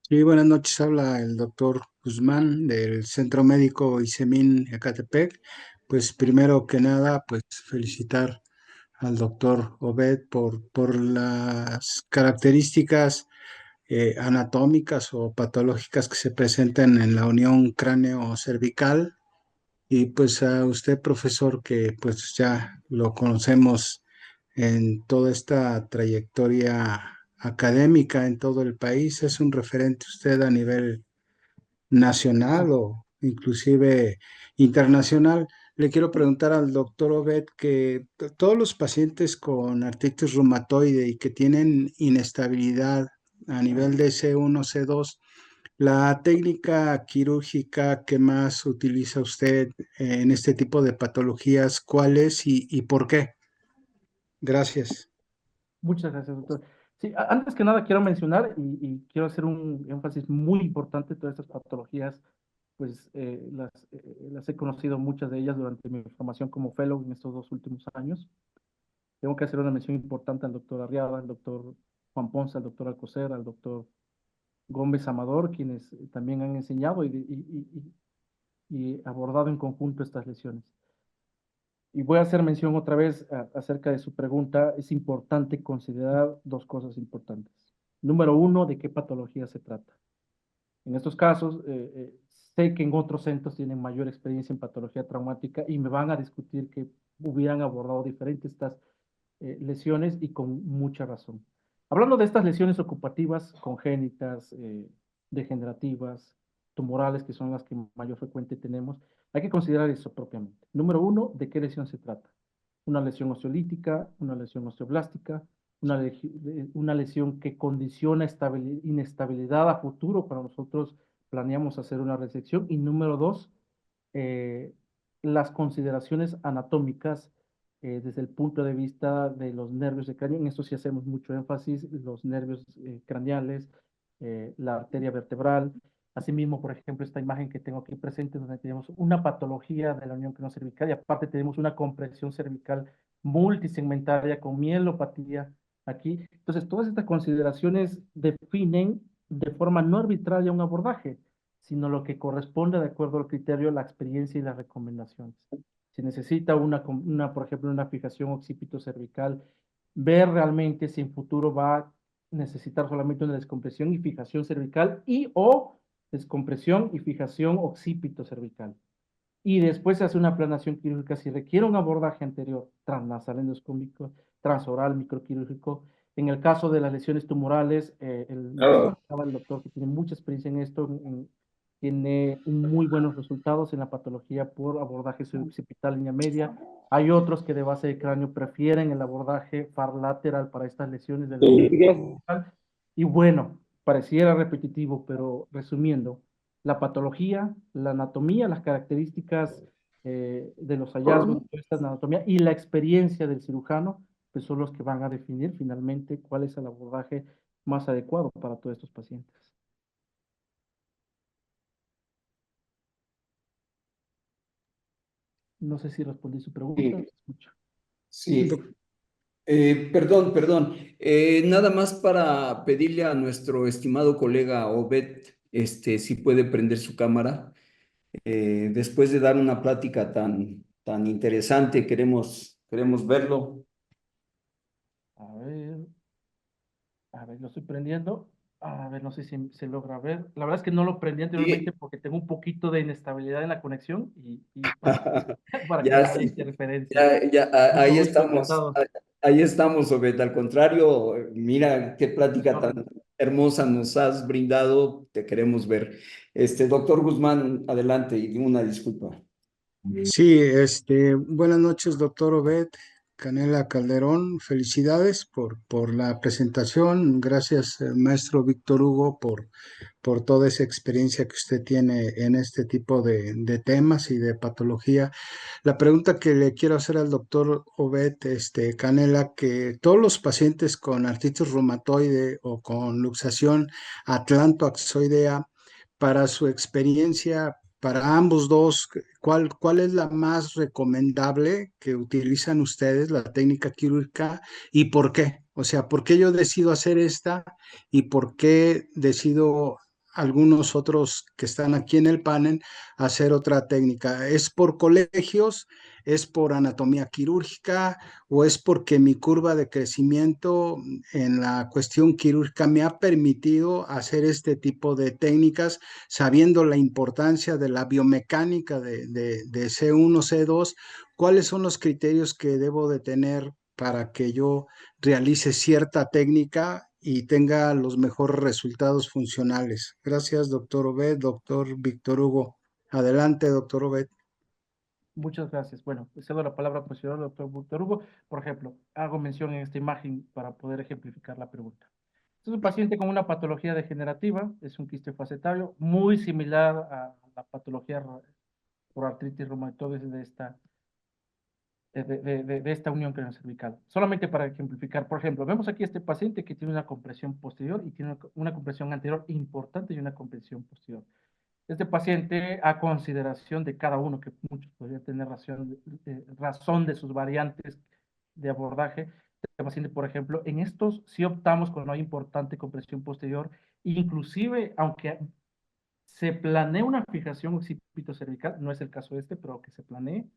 Speaker 6: Sí, buenas noches. Habla el doctor Guzmán del Centro Médico ISEMIN Ecatepec. Pues primero que nada, pues felicitar al doctor Obed por las características anatómicas o patológicas que se presentan en la unión cráneo-cervical. Y pues a usted, profesor, que pues ya lo conocemos en toda esta trayectoria académica en todo el país, es un referente usted a nivel nacional o inclusive internacional. Le quiero preguntar al doctor Obed que todos los pacientes con artritis reumatoide y que tienen inestabilidad a nivel de C1, C2, la técnica quirúrgica que más utiliza usted en este tipo de patologías, ¿cuál es y por qué? Gracias.
Speaker 5: Muchas gracias, doctor. Sí, antes que nada quiero mencionar y quiero hacer un énfasis muy importante. Todas estas patologías, pues las he conocido muchas de ellas durante mi formación como fellow en estos 2 últimos años. Tengo que hacer una mención importante al doctor Arriaga, al doctor Juan Ponce, al doctor Alcocer, al doctor Gómez Amador, quienes también han enseñado y abordado en conjunto estas lesiones. Y voy a hacer mención otra vez acerca de su pregunta. Es importante considerar dos cosas importantes. Número uno, ¿de qué patología se trata? En estos casos, sé que en otros centros tienen mayor experiencia en patología traumática y me van a discutir que hubieran abordado diferentes estas lesiones y con mucha razón. Hablando de estas lesiones ocupativas, congénitas, degenerativas, tumorales, que son las que mayor frecuente tenemos, hay que considerar eso propiamente. Número uno, ¿de qué lesión se trata? Una lesión osteolítica, una lesión osteoblástica, una lesión que condiciona inestabilidad a futuro para nosotros planeamos hacer una resección. Y número dos, eh, las consideraciones anatómicas desde el punto de vista de los nervios de cráneo. En esto sí hacemos mucho énfasis, los nervios craneales, la arteria vertebral. Asimismo, por ejemplo, esta imagen que tengo aquí presente, donde tenemos una patología de la unión cráneo-cervical y aparte tenemos una compresión cervical multisegmentaria con mielopatía aquí. Entonces, todas estas consideraciones definen de forma no arbitraria un abordaje, sino lo que corresponde de acuerdo al criterio, la experiencia y las recomendaciones. Si necesita por ejemplo, una fijación occipito-cervical, ver realmente si en futuro va a necesitar solamente una descompresión y fijación cervical y o descompresión y fijación occipito-cervical. Y después se hace una planación quirúrgica si requiere un abordaje anterior, transnasal endoscópico, transoral microquirúrgico. En el caso de las lesiones tumorales, el doctor que tiene mucha experiencia en esto, tiene muy buenos resultados en la patología por abordaje occipital línea media. Hay otros que de base de cráneo prefieren el abordaje far lateral para estas lesiones de la. Y bueno, pareciera repetitivo, pero resumiendo, la patología, la anatomía, las características de los hallazgos de esta anatomía y la experiencia del cirujano, pues son los que van a definir finalmente cuál es el abordaje más adecuado para todos estos pacientes. No sé si respondí su pregunta.
Speaker 2: Sí, sí. Perdón. Nada más para pedirle a nuestro estimado colega Obed si puede prender su cámara. Después de dar una plática tan interesante, queremos verlo.
Speaker 5: A ver, lo estoy prendiendo. A ver, no sé si se logra ver. La verdad es que no lo prendí anteriormente
Speaker 2: Sí,
Speaker 5: porque tengo un poquito de inestabilidad en la conexión y para que
Speaker 2: ya,
Speaker 5: no haya interferencias.
Speaker 2: ahí
Speaker 5: Mucho gusto,
Speaker 2: estamos,
Speaker 5: encantado.
Speaker 2: ahí estamos, Obed. Al contrario, mira qué plática tan hermosa nos has brindado, te queremos ver. Doctor Guzmán, adelante y una disculpa.
Speaker 6: Sí, buenas noches, doctor Obed Canela Calderón. Felicidades por la presentación. Gracias, maestro Víctor Hugo, por toda esa experiencia que usted tiene en este tipo de temas y de patología. La pregunta que le quiero hacer al doctor Obed Canela, que todos los pacientes con artritis reumatoide o con luxación atlantoaxoidea, para su experiencia, para ambos dos, ¿cuál es la más recomendable que utilizan ustedes, la técnica quirúrgica, y por qué? O sea, ¿por qué yo decido hacer esta y por qué decido algunos otros que están aquí en el panel hacer otra técnica? ¿Es por colegios? ¿Es por anatomía quirúrgica? ¿O es porque mi curva de crecimiento en la cuestión quirúrgica me ha permitido hacer este tipo de técnicas, sabiendo la importancia de la biomecánica de C1, C2? ¿Cuáles son los criterios que debo de tener para que yo realice cierta técnica y tenga los mejores resultados funcionales? Gracias, doctor Obed, doctor Víctor Hugo. Adelante, doctor Obed.
Speaker 5: Muchas gracias. Bueno, le cedo la palabra al profesor doctor Víctor Hugo. Por ejemplo, hago mención en esta imagen para poder ejemplificar la pregunta. Este es un paciente con una patología degenerativa, es un quiste facetario, muy similar a la patología por artritis reumatoide de esta unión craneocervical. Solamente para ejemplificar, por ejemplo, vemos aquí este paciente que tiene una compresión posterior y tiene una compresión anterior importante y una compresión posterior. Este paciente, a consideración de cada uno, que muchos podrían tener razón de sus variantes de abordaje, este paciente, por ejemplo, en estos sí optamos con una importante compresión posterior, inclusive, aunque se planee una fijación occipito-cervical, no es el caso este, pero que se planee,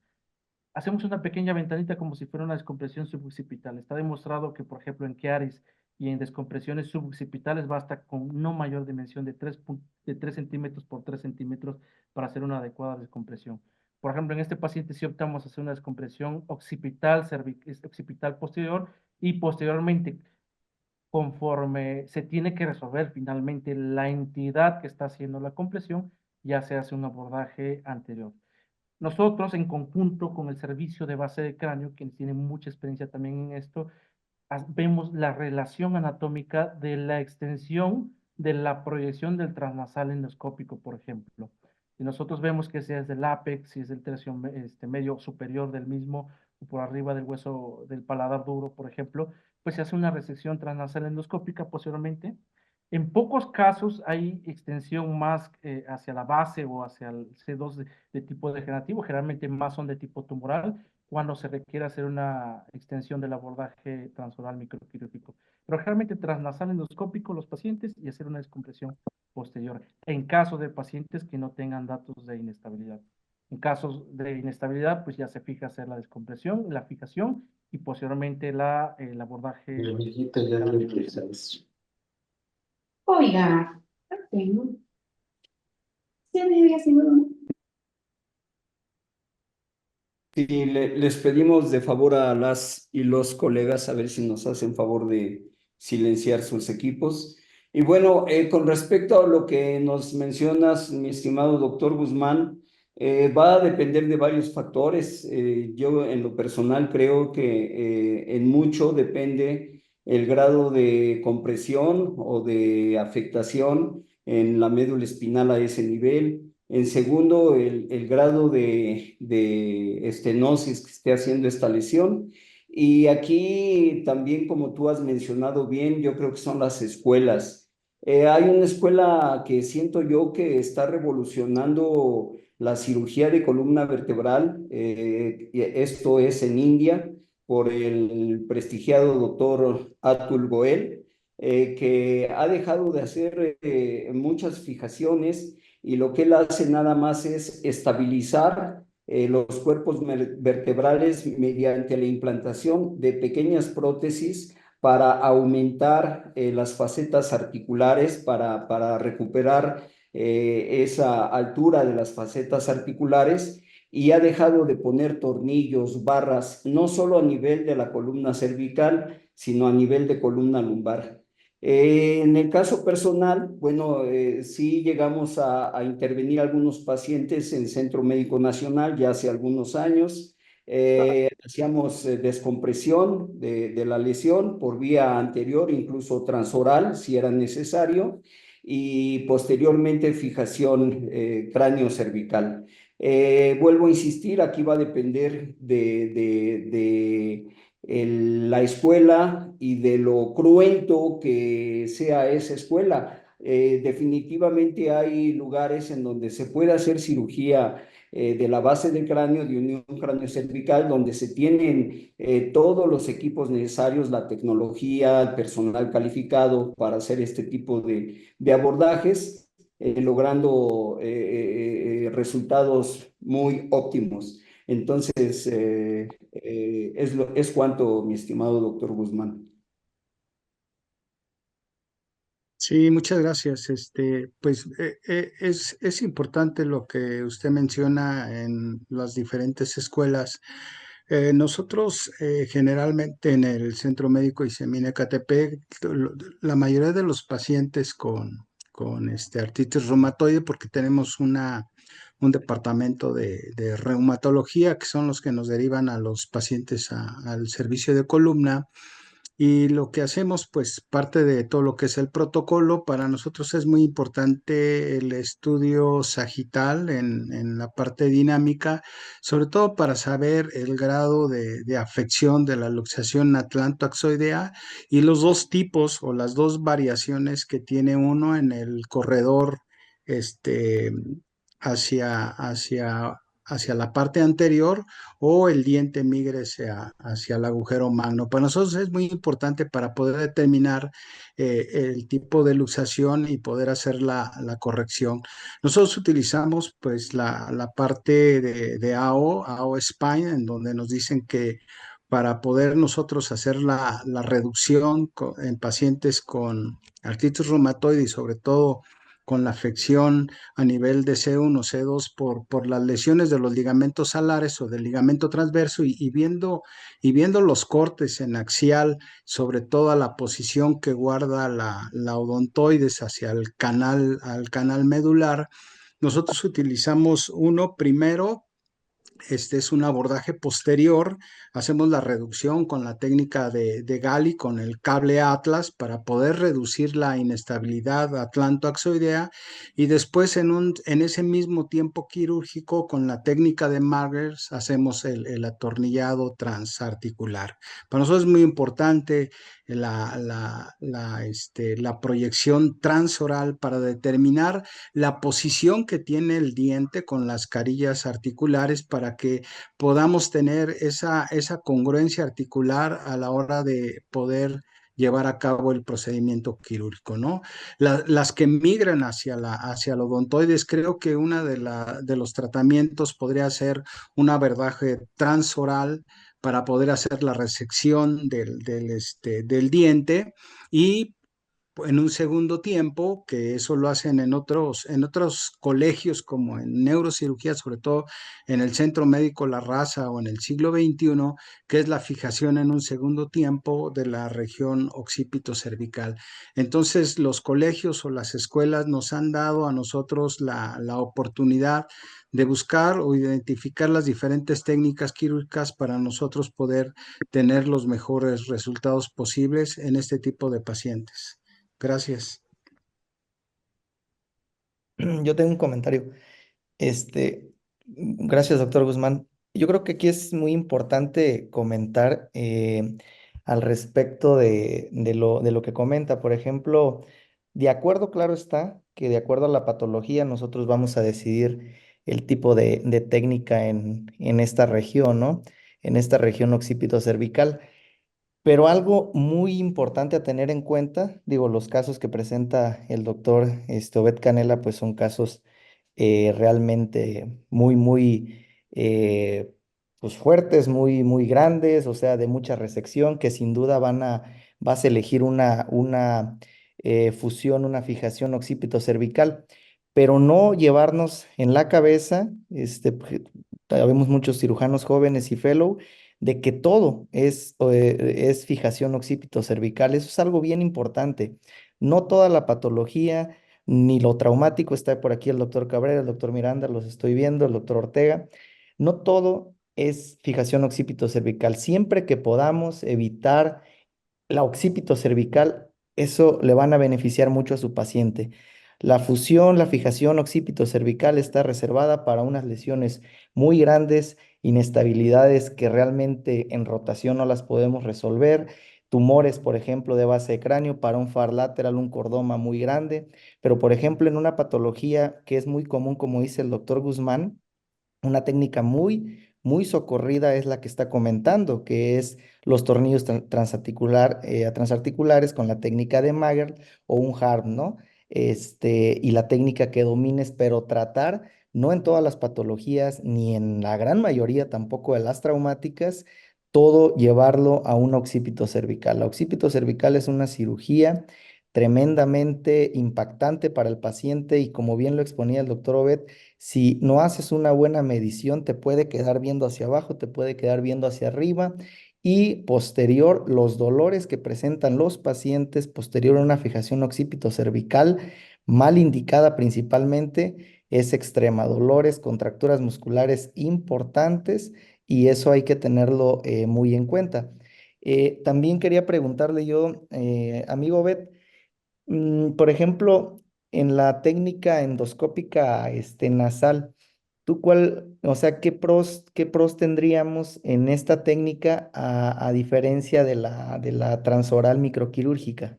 Speaker 5: hacemos una pequeña ventanita como si fuera una descompresión suboccipital. Está demostrado que, por ejemplo, en Chiaris y en descompresiones suboccipitales basta con no mayor dimensión de 3 centímetros por 3 centímetros para hacer una adecuada descompresión. Por ejemplo, en este paciente sí optamos a hacer una descompresión occipital posterior y posteriormente, conforme se tiene que resolver finalmente la entidad que está haciendo la compresión, ya se hace un abordaje anterior. Nosotros, en conjunto con el servicio de base de cráneo, quienes tienen mucha experiencia también en esto, vemos la relación anatómica de la extensión de la proyección del transnasal endoscópico, por ejemplo. Si nosotros vemos que sea desde el ápex, si es del tercio medio superior del mismo, o por arriba del hueso del paladar duro, por ejemplo, pues se hace una resección transnasal endoscópica posteriormente. En pocos casos hay extensión más hacia la base o hacia el C2 de tipo degenerativo, generalmente más son de tipo tumoral, cuando se requiere hacer una extensión del abordaje transoral microquirúrgico. Pero generalmente transnasal endoscópico los pacientes y hacer una descompresión posterior, en caso de pacientes que no tengan datos de inestabilidad. En casos de inestabilidad, pues ya se fija hacer la descompresión, la fijación y posteriormente el abordaje.
Speaker 4: Oiga, tengo. Sí, me había sido.
Speaker 2: Sí, les pedimos de favor a las y los colegas a ver si nos hacen favor de silenciar sus equipos. Y bueno, con respecto a lo que nos mencionas, mi estimado doctor Guzmán, va a depender de varios factores. Yo en lo personal creo que en mucho depende el grado de compresión o de afectación en la médula espinal a ese nivel. En segundo, el grado de estenosis que esté haciendo esta lesión. Y aquí también, como tú has mencionado bien, yo creo que son las escuelas. Hay una escuela que siento yo que está revolucionando la cirugía de columna vertebral. Esto es en India por el prestigiado doctor Atul Goel. que ha dejado de hacer muchas fijaciones y lo que él hace nada más es estabilizar los cuerpos vertebrales mediante la implantación de pequeñas prótesis para aumentar las facetas articulares, para recuperar esa altura de las facetas articulares y ha dejado de poner tornillos, barras, no solo a nivel de la columna cervical, sino a nivel de columna lumbar. En el caso personal, bueno, sí llegamos a intervenir algunos pacientes en Centro Médico Nacional ya hace algunos años. Hacíamos descompresión de la lesión por vía anterior, incluso transoral, si era necesario, y posteriormente fijación cráneo-cervical. Vuelvo a insistir, aquí va a depender de la escuela y de lo cruento que sea esa escuela. Definitivamente hay lugares en donde se puede hacer cirugía de la base del cráneo, de unión cráneo-cervical, donde se tienen todos los equipos necesarios, la tecnología, el personal calificado para hacer este tipo de abordajes, logrando resultados muy óptimos. Entonces, es cuanto, mi estimado doctor Guzmán.
Speaker 6: Sí, muchas gracias. Pues es importante lo que usted menciona en las diferentes escuelas. Nosotros generalmente en el Centro Médico Isemin Ecatepec, la mayoría de los pacientes con artritis reumatoide, porque tenemos un departamento de reumatología, que son los que nos derivan a los pacientes al servicio de columna. Y lo que hacemos, pues parte de todo lo que es el protocolo, para nosotros es muy importante el estudio sagital en la parte dinámica, sobre todo para saber el grado de afección de la luxación atlantoaxoidea y los dos tipos o las dos variaciones que tiene uno en el corredor este, hacia la parte anterior o el diente migre hacia el agujero magno. Para nosotros es muy importante para poder determinar el tipo de luxación y poder hacer la corrección. Nosotros utilizamos pues la parte de AO Spine, en donde nos dicen que para poder nosotros hacer la reducción en pacientes con artritis reumatoide y sobre todo con la afección a nivel de C1, C2 por las lesiones de los ligamentos alares o del ligamento transverso y viendo los cortes en axial, sobre todo a la posición que guarda la odontoides hacia al canal medular, nosotros utilizamos uno primero. Este es un abordaje posterior. Hacemos la reducción con la técnica de Gali, con el cable Atlas, para poder reducir la inestabilidad atlantoaxoidea. Y después, en ese mismo tiempo quirúrgico, con la técnica de Margers, hacemos el atornillado transarticular. Para nosotros es muy importante la proyección transoral para determinar la posición que tiene el diente con las carillas articulares para que podamos tener esa congruencia articular a la hora de poder llevar a cabo el procedimiento quirúrgico, ¿no? Las que migran hacia el odontoides, creo que una de los tratamientos podría ser un abordaje transoral para poder hacer la resección del diente y en un segundo tiempo, que eso lo hacen en otros colegios como en neurocirugía, sobre todo en el Centro Médico La Raza o en el siglo XXI, que es la fijación en un segundo tiempo de la región occipito cervical. Entonces, los colegios o las escuelas nos han dado a nosotros la oportunidad de buscar o identificar las diferentes técnicas quirúrgicas para nosotros poder tener los mejores resultados posibles en este tipo de pacientes. Gracias.
Speaker 1: Yo tengo un comentario. Gracias, doctor Guzmán. Yo creo que aquí es muy importante comentar al respecto de lo que comenta. Por ejemplo, de acuerdo, claro está, que de acuerdo a la patología nosotros vamos a decidir el tipo de técnica en esta región, ¿no? En esta región occipito cervical. Pero algo muy importante a tener en cuenta, digo, los casos que presenta el doctor Obed Canela, pues son casos realmente muy, pues fuertes, muy grandes, o sea, de mucha resección, que sin duda vas a elegir una fusión, una fijación occipito-cervical, pero no llevarnos en la cabeza, porque sabemos muchos cirujanos jóvenes y fellow, de que todo es fijación occipito-cervical. Eso es algo bien importante. No toda la patología ni lo traumático, está por aquí el doctor Cabrera, el doctor Miranda, los estoy viendo, el doctor Ortega. No todo es fijación occipito-cervical. Siempre que podamos evitar la occipito cervical, eso le van a beneficiar mucho a su paciente. La fusión, la fijación occipito cervical está reservada para unas lesiones muy grandes, inestabilidades que realmente en rotación no las podemos resolver, tumores, por ejemplo, de base de cráneo, para un far lateral, un cordoma muy grande, pero por ejemplo, en una patología que es muy común, como dice el doctor Guzmán, una técnica muy socorrida es la que está comentando, que es los tornillos transarticulares con la técnica de Mager o un HARP, ¿no? Y la técnica que domines, pero tratar, no en todas las patologías, ni en la gran mayoría tampoco de las traumáticas, todo llevarlo a un occipito cervical. La occipito cervical es una cirugía tremendamente impactante para el paciente y como bien lo exponía el doctor Obed, si no haces una buena medición, te puede quedar viendo hacia abajo, te puede quedar viendo hacia arriba y posterior, los dolores que presentan los pacientes posterior a una fijación occipito-cervical mal indicada principalmente es extrema, dolores, contracturas musculares importantes y eso hay que tenerlo muy en cuenta. También quería preguntarle yo, amigo Bet, por ejemplo, en la técnica endoscópica nasal, ¿tú o sea, qué pros tendríamos en esta técnica a diferencia de la transoral microquirúrgica?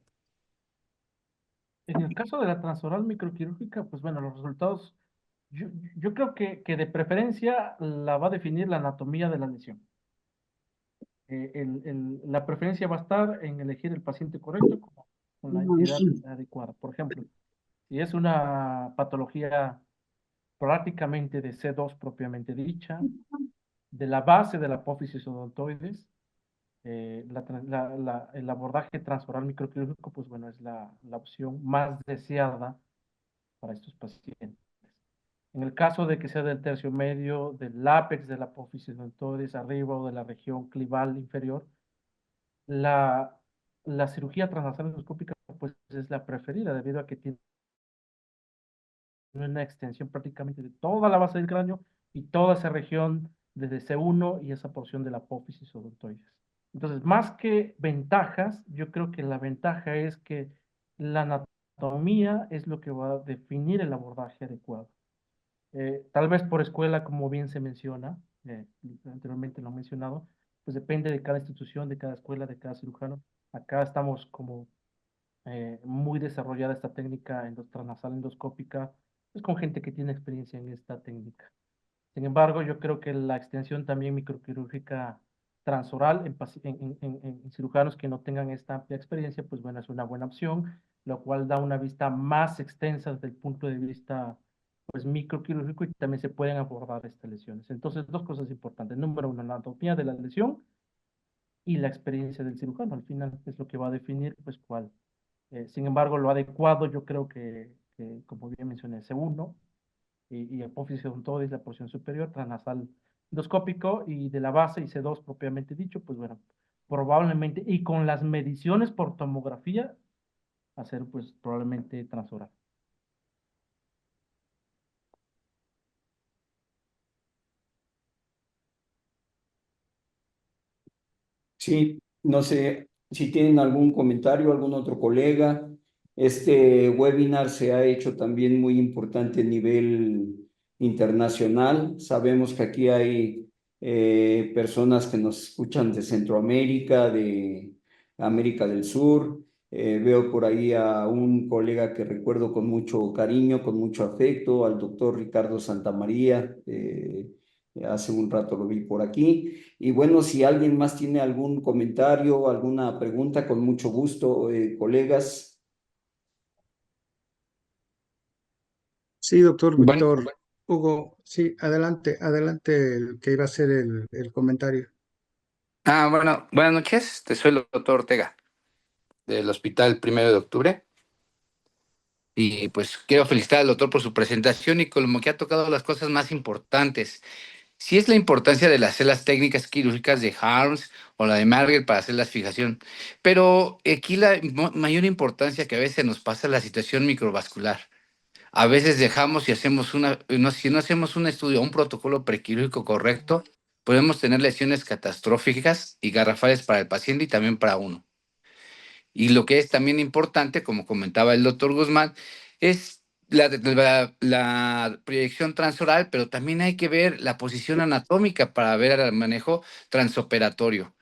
Speaker 5: En el caso de la transoral microquirúrgica, pues bueno, los resultados, yo, yo creo que de preferencia la va a definir la anatomía de la lesión. La preferencia va a estar en elegir el paciente correcto con la entidad adecuada. Por ejemplo, si es una patología prácticamente de C2 propiamente dicha, de la base de la apófisis odontoides, el abordaje transoral microquirúrgico, pues bueno, es la opción más deseada para estos pacientes. En el caso de que sea del tercio medio, del ápex de la apófisis odontoides arriba o de la región clival inferior, la, la cirugía transnasal endoscópica pues es la preferida debido a que tiene una extensión prácticamente de toda la base del cráneo y toda esa región desde C1 y esa porción de la apófisis odontoides. Entonces, más que ventajas, yo creo que la ventaja es que la anatomía es lo que va a definir el abordaje adecuado. Tal vez por escuela, como bien se menciona, anteriormente lo he mencionado, pues depende de cada institución, de cada escuela, de cada cirujano. Acá estamos como muy desarrollada esta técnica transnasal endoscópica, pues con gente que tiene experiencia en esta técnica. Sin embargo, yo creo que la extensión también microquirúrgica transoral en cirujanos que no tengan esta amplia experiencia, pues bueno, es una buena opción, lo cual da una vista más extensa desde el punto de vista pues microquirúrgico y también se pueden abordar estas lesiones. Entonces, dos cosas importantes. Número uno, la anatomía de la lesión y la experiencia del cirujano. Al final es lo que va a definir pues cuál. Sin embargo, lo adecuado yo creo que como bien mencioné, C1 y apófisis odontoides, la porción superior, transnasal endoscópico y de la base y C2 propiamente dicho, pues bueno, probablemente, y con las mediciones por tomografía, hacer pues probablemente transoral.
Speaker 2: Sí, no sé si tienen algún comentario, algún otro colega. Este webinar se ha hecho también muy importante a nivel internacional. Sabemos que aquí hay personas que nos escuchan de Centroamérica, de América del Sur. Veo por ahí a un colega que recuerdo con mucho cariño, con mucho afecto, al doctor Ricardo Santamaría, Hace un rato lo vi por aquí. Y bueno, si alguien más tiene algún comentario, alguna pregunta, con mucho gusto, colegas.
Speaker 6: Sí, doctor
Speaker 7: Bueno,
Speaker 6: Víctor Hugo, sí, adelante, adelante, el que iba a hacer el comentario.
Speaker 7: bueno, buenas noches. Soy el doctor Ortega del Hospital Primero de Octubre. Y pues quiero felicitar al doctor por su presentación y como que ha tocado las cosas más importantes. Sí es la importancia de las células técnicas quirúrgicas de Harms o la de Margaret para hacer la fijación, pero aquí la mayor importancia que a veces nos pasa es la situación microvascular. A veces dejamos y hacemos si no hacemos un estudio o un protocolo prequirúrgico correcto, podemos tener lesiones catastróficas y garrafales para el paciente y también para uno. Y lo que es también importante, como comentaba el doctor Guzmán, es la proyección transoral, pero también hay que ver la posición anatómica para ver el manejo transoperatorio,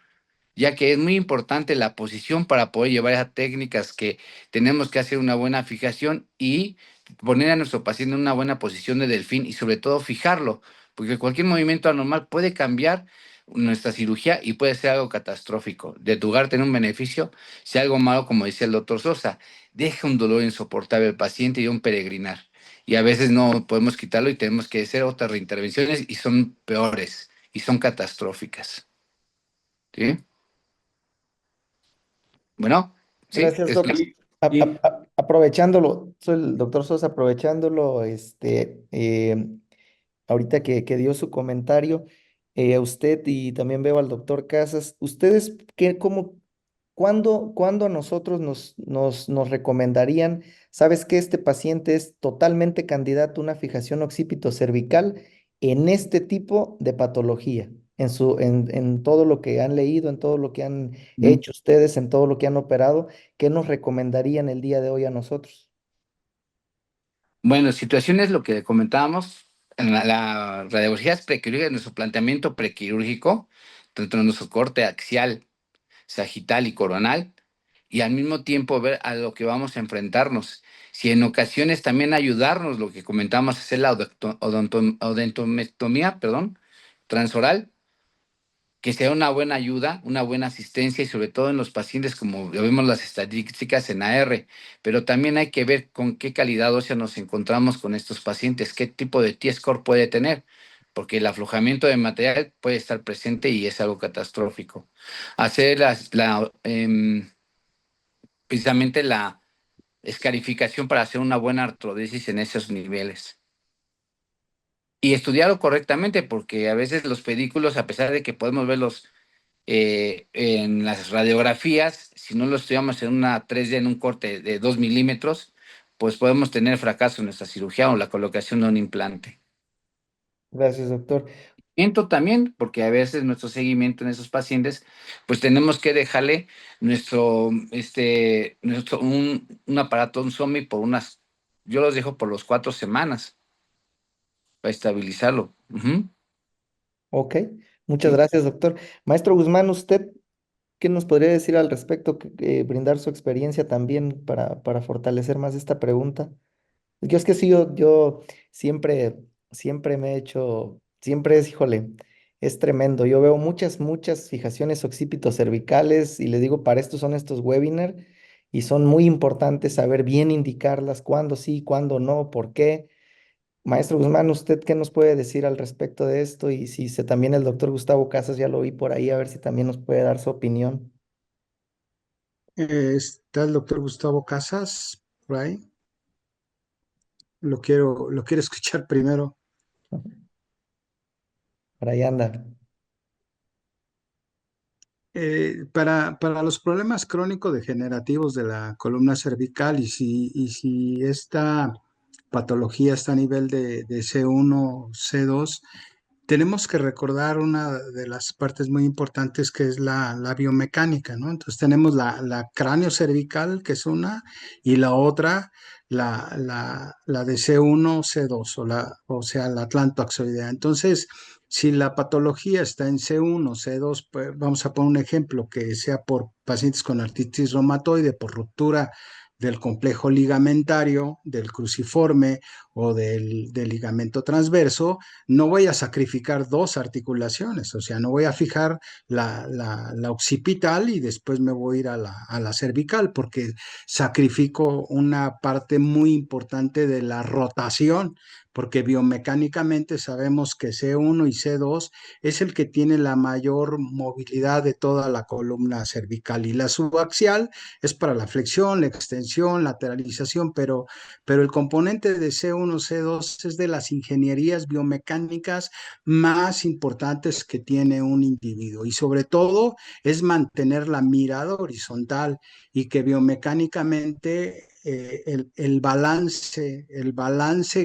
Speaker 7: ya que es muy importante la posición para poder llevar a técnicas que tenemos que hacer una buena fijación y poner a nuestro paciente en una buena posición de delfín y sobre todo fijarlo, porque cualquier movimiento anormal puede cambiar nuestra cirugía y puede ser algo catastrófico. De tu lugar tener un beneficio, si algo malo, como decía el doctor Sosa, deja un dolor insoportable al paciente y un peregrinar. Y a veces no podemos quitarlo y tenemos que hacer otras reintervenciones y son peores y son catastróficas. ¿Sí? Bueno, sí,
Speaker 1: Gracias, Doc.
Speaker 2: Sí, sí.
Speaker 1: Aprovechándolo, soy el doctor Sosa, aprovechándolo, ahorita que dio su comentario, a usted y también veo al doctor Casas, ¿ustedes cuándo a nosotros nos recomendarían, sabes que este paciente es totalmente candidato a una fijación occipito cervical en este tipo de patología? En todo lo que han leído, en todo lo que han hecho ustedes, en todo lo que han operado, ¿qué nos recomendarían el día de hoy a nosotros?
Speaker 7: Bueno, situaciones lo que comentábamos, en la radiología es prequirúrgica, nuestro planteamiento prequirúrgico, tanto en nuestro corte axial, sagital y coronal, y al mismo tiempo ver a lo que vamos a enfrentarnos. Si en ocasiones también ayudarnos, lo que comentamos, hacer la odentomectomía, perdón, transoral, que sea una buena ayuda, una buena asistencia y sobre todo en los pacientes, como lo vemos las estadísticas en AR, pero también hay que ver con qué calidad ósea nos encontramos con estos pacientes, qué tipo de T-score puede tener, porque el aflojamiento de material puede estar presente y es algo catastrófico. Hacer precisamente la escarificación para hacer una buena artrodesis en esos niveles. Y estudiarlo correctamente, porque a veces los pedículos, a pesar de que podemos verlos en las radiografías, si no lo estudiamos en una 3D, en un corte de 2 milímetros, pues podemos tener fracaso en nuestra cirugía o la colocación de un implante.
Speaker 1: Gracias, doctor.
Speaker 7: Seguimiento también, porque a veces nuestro seguimiento en esos pacientes, pues tenemos que dejarle un aparato, un SOMI yo los dejo por los 4 semanas para estabilizarlo. Ujú.
Speaker 1: Ok, muchas
Speaker 7: Sí.
Speaker 1: gracias, doctor. Maestro Guzmán, ¿usted qué nos podría decir al respecto? Brindar su experiencia también para fortalecer más esta pregunta. Yo es que sí, yo siempre me he hecho, siempre es, híjole, es tremendo. Yo veo muchas fijaciones occípitos cervicales y le digo, para esto son estos webinars y son muy importantes saber bien indicarlas, cuándo sí, cuándo no, por qué. Maestro Guzmán, ¿usted qué nos puede decir al respecto de esto? Y si también el doctor Gustavo Casas ya lo vi por ahí, a ver si también nos puede dar su opinión.
Speaker 6: Está el doctor Gustavo Casas, por ahí. Lo quiero escuchar primero.
Speaker 1: Por ahí anda.
Speaker 6: Para los problemas crónico-degenerativos de la columna cervical y si esta patología está a nivel de C1, C2, tenemos que recordar una de las partes muy importantes que es la biomecánica, ¿no? Entonces tenemos la cráneo cervical, que es una, y la otra, la de C1, C2, o sea, la atlantoaxoidea. Entonces, si la patología está en C1, C2, pues vamos a poner un ejemplo, que sea por pacientes con artritis reumatoide, por ruptura del complejo ligamentario, del cruciforme o del ligamento transverso, no voy a sacrificar dos articulaciones, o sea, no voy a fijar la occipital y después me voy a ir a la cervical, porque sacrifico una parte muy importante de la rotación, porque biomecánicamente sabemos que C1 y C2 es el que tiene la mayor movilidad de toda la columna cervical, y la subaxial es para la flexión, la extensión, lateralización, pero el componente de C1, C2 es de las ingenierías biomecánicas más importantes que tiene un individuo, y sobre todo es mantener la mirada horizontal, y que biomecánicamente el balance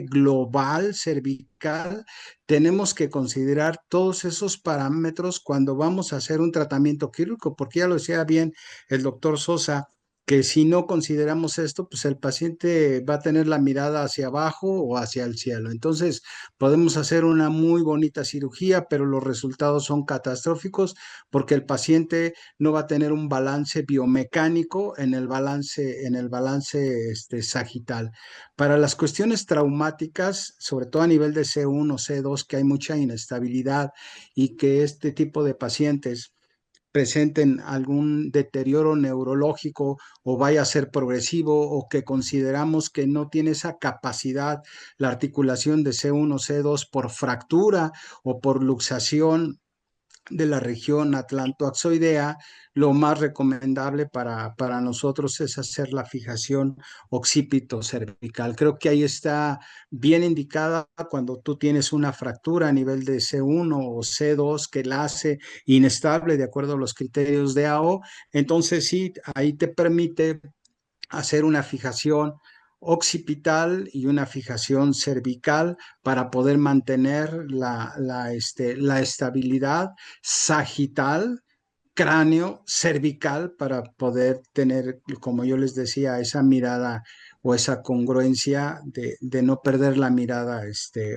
Speaker 6: global cervical, tenemos que considerar todos esos parámetros cuando vamos a hacer un tratamiento quirúrgico, porque ya lo decía bien el doctor Sosa, que si no consideramos esto, pues el paciente va a tener la mirada hacia abajo o hacia el cielo. Entonces, podemos hacer una muy bonita cirugía, pero los resultados son catastróficos, porque el paciente no va a tener un balance biomecánico en el balance sagital. Para las cuestiones traumáticas, sobre todo a nivel de C1, C2, que hay mucha inestabilidad y que este tipo de pacientes presenten algún deterioro neurológico o vaya a ser progresivo, o que consideramos que no tiene esa capacidad la articulación de C1, C2 por fractura o por luxación de la región atlantoaxoidea, lo más recomendable para nosotros es hacer la fijación occipito-cervical. Creo que ahí está bien indicada cuando tú tienes una fractura a nivel de C1 o C2 que la hace inestable de acuerdo a los criterios de AO. Entonces sí, ahí te permite hacer una fijación occipital y una fijación cervical para poder mantener la estabilidad sagital, cráneo, cervical, para poder tener, como yo les decía, esa mirada o esa congruencia de no perder la mirada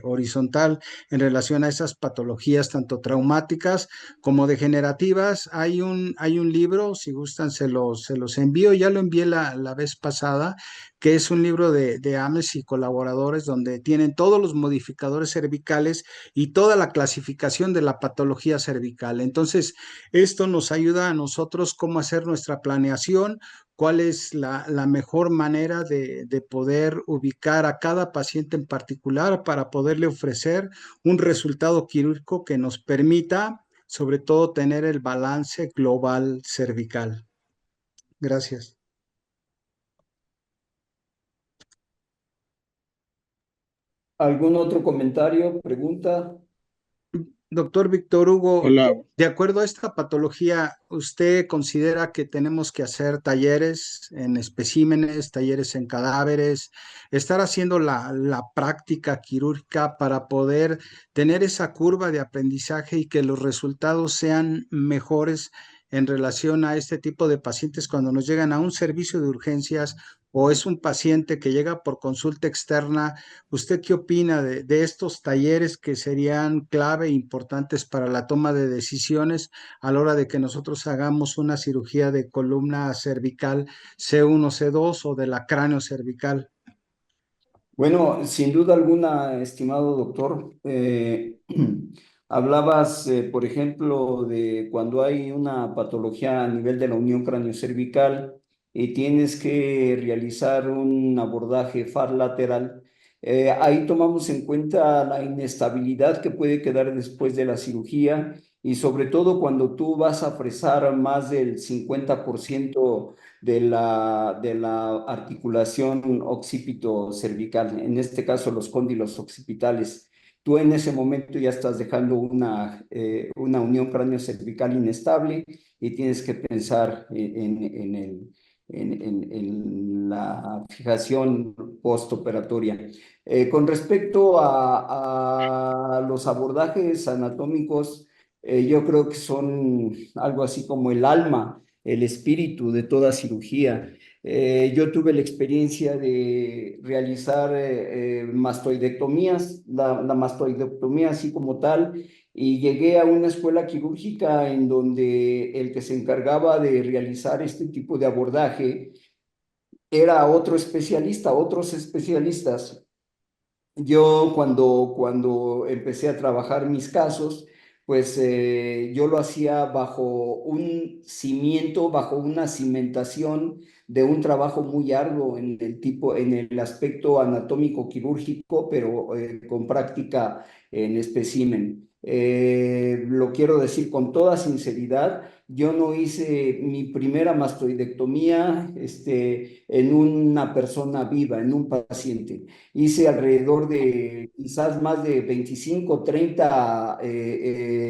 Speaker 6: horizontal en relación a esas patologías tanto traumáticas como degenerativas. Hay un libro, si gustan se los envío, ya lo envié la vez pasada, que es un libro de Ames y colaboradores, donde tienen todos los modificadores cervicales y toda la clasificación de la patología cervical. Entonces, esto nos ayuda a nosotros cómo hacer nuestra planeación, cuál es la mejor manera de poder ubicar a cada paciente en particular para poderle ofrecer un resultado quirúrgico que nos permita, sobre todo, tener el balance global cervical. Gracias.
Speaker 2: ¿Algún otro comentario, pregunta?
Speaker 6: Doctor Víctor Hugo,
Speaker 3: Hola,
Speaker 6: de acuerdo a esta patología, ¿usted considera que tenemos que hacer talleres en especímenes, talleres en cadáveres, estar haciendo la práctica quirúrgica para poder tener esa curva de aprendizaje y que los resultados sean mejores en relación a este tipo de pacientes cuando nos llegan a un servicio de urgencias, o es un paciente que llega por consulta externa? ¿Usted qué opina de estos talleres que serían clave e importantes para la toma de decisiones a la hora de que nosotros hagamos una cirugía de columna cervical C1, C2 o de la cráneo cervical?
Speaker 2: Bueno, sin duda alguna, estimado doctor, hablabas, por ejemplo, de cuando hay una patología a nivel de la unión craneocervical y tienes que realizar un abordaje FAR lateral. Ahí tomamos en cuenta la inestabilidad que puede quedar después de la cirugía, y sobre todo cuando tú vas a fresar más del 50% de la articulación occipito-cervical, en este caso los cóndilos occipitales. Tú en ese momento ya estás dejando una unión cráneo-cervical inestable, y tienes que pensar en la fijación postoperatoria. Con respecto a los abordajes anatómicos, yo creo que son algo así como el alma, el espíritu de toda cirugía. Yo tuve la experiencia de realizar mastoidectomías, la mastoidectomía así como tal, y llegué a una escuela quirúrgica en donde el que se encargaba de realizar este tipo de abordaje era otro especialista, otros especialistas. Yo cuando empecé a trabajar mis casos, pues yo lo hacía bajo un cimiento, bajo una cimentación de un trabajo muy arduo en el aspecto anatómico quirúrgico, pero con práctica en espécimen. Lo quiero decir con toda sinceridad, yo no hice mi primera mastoidectomía en una persona viva, en un paciente. Hice alrededor de quizás más de 25, 30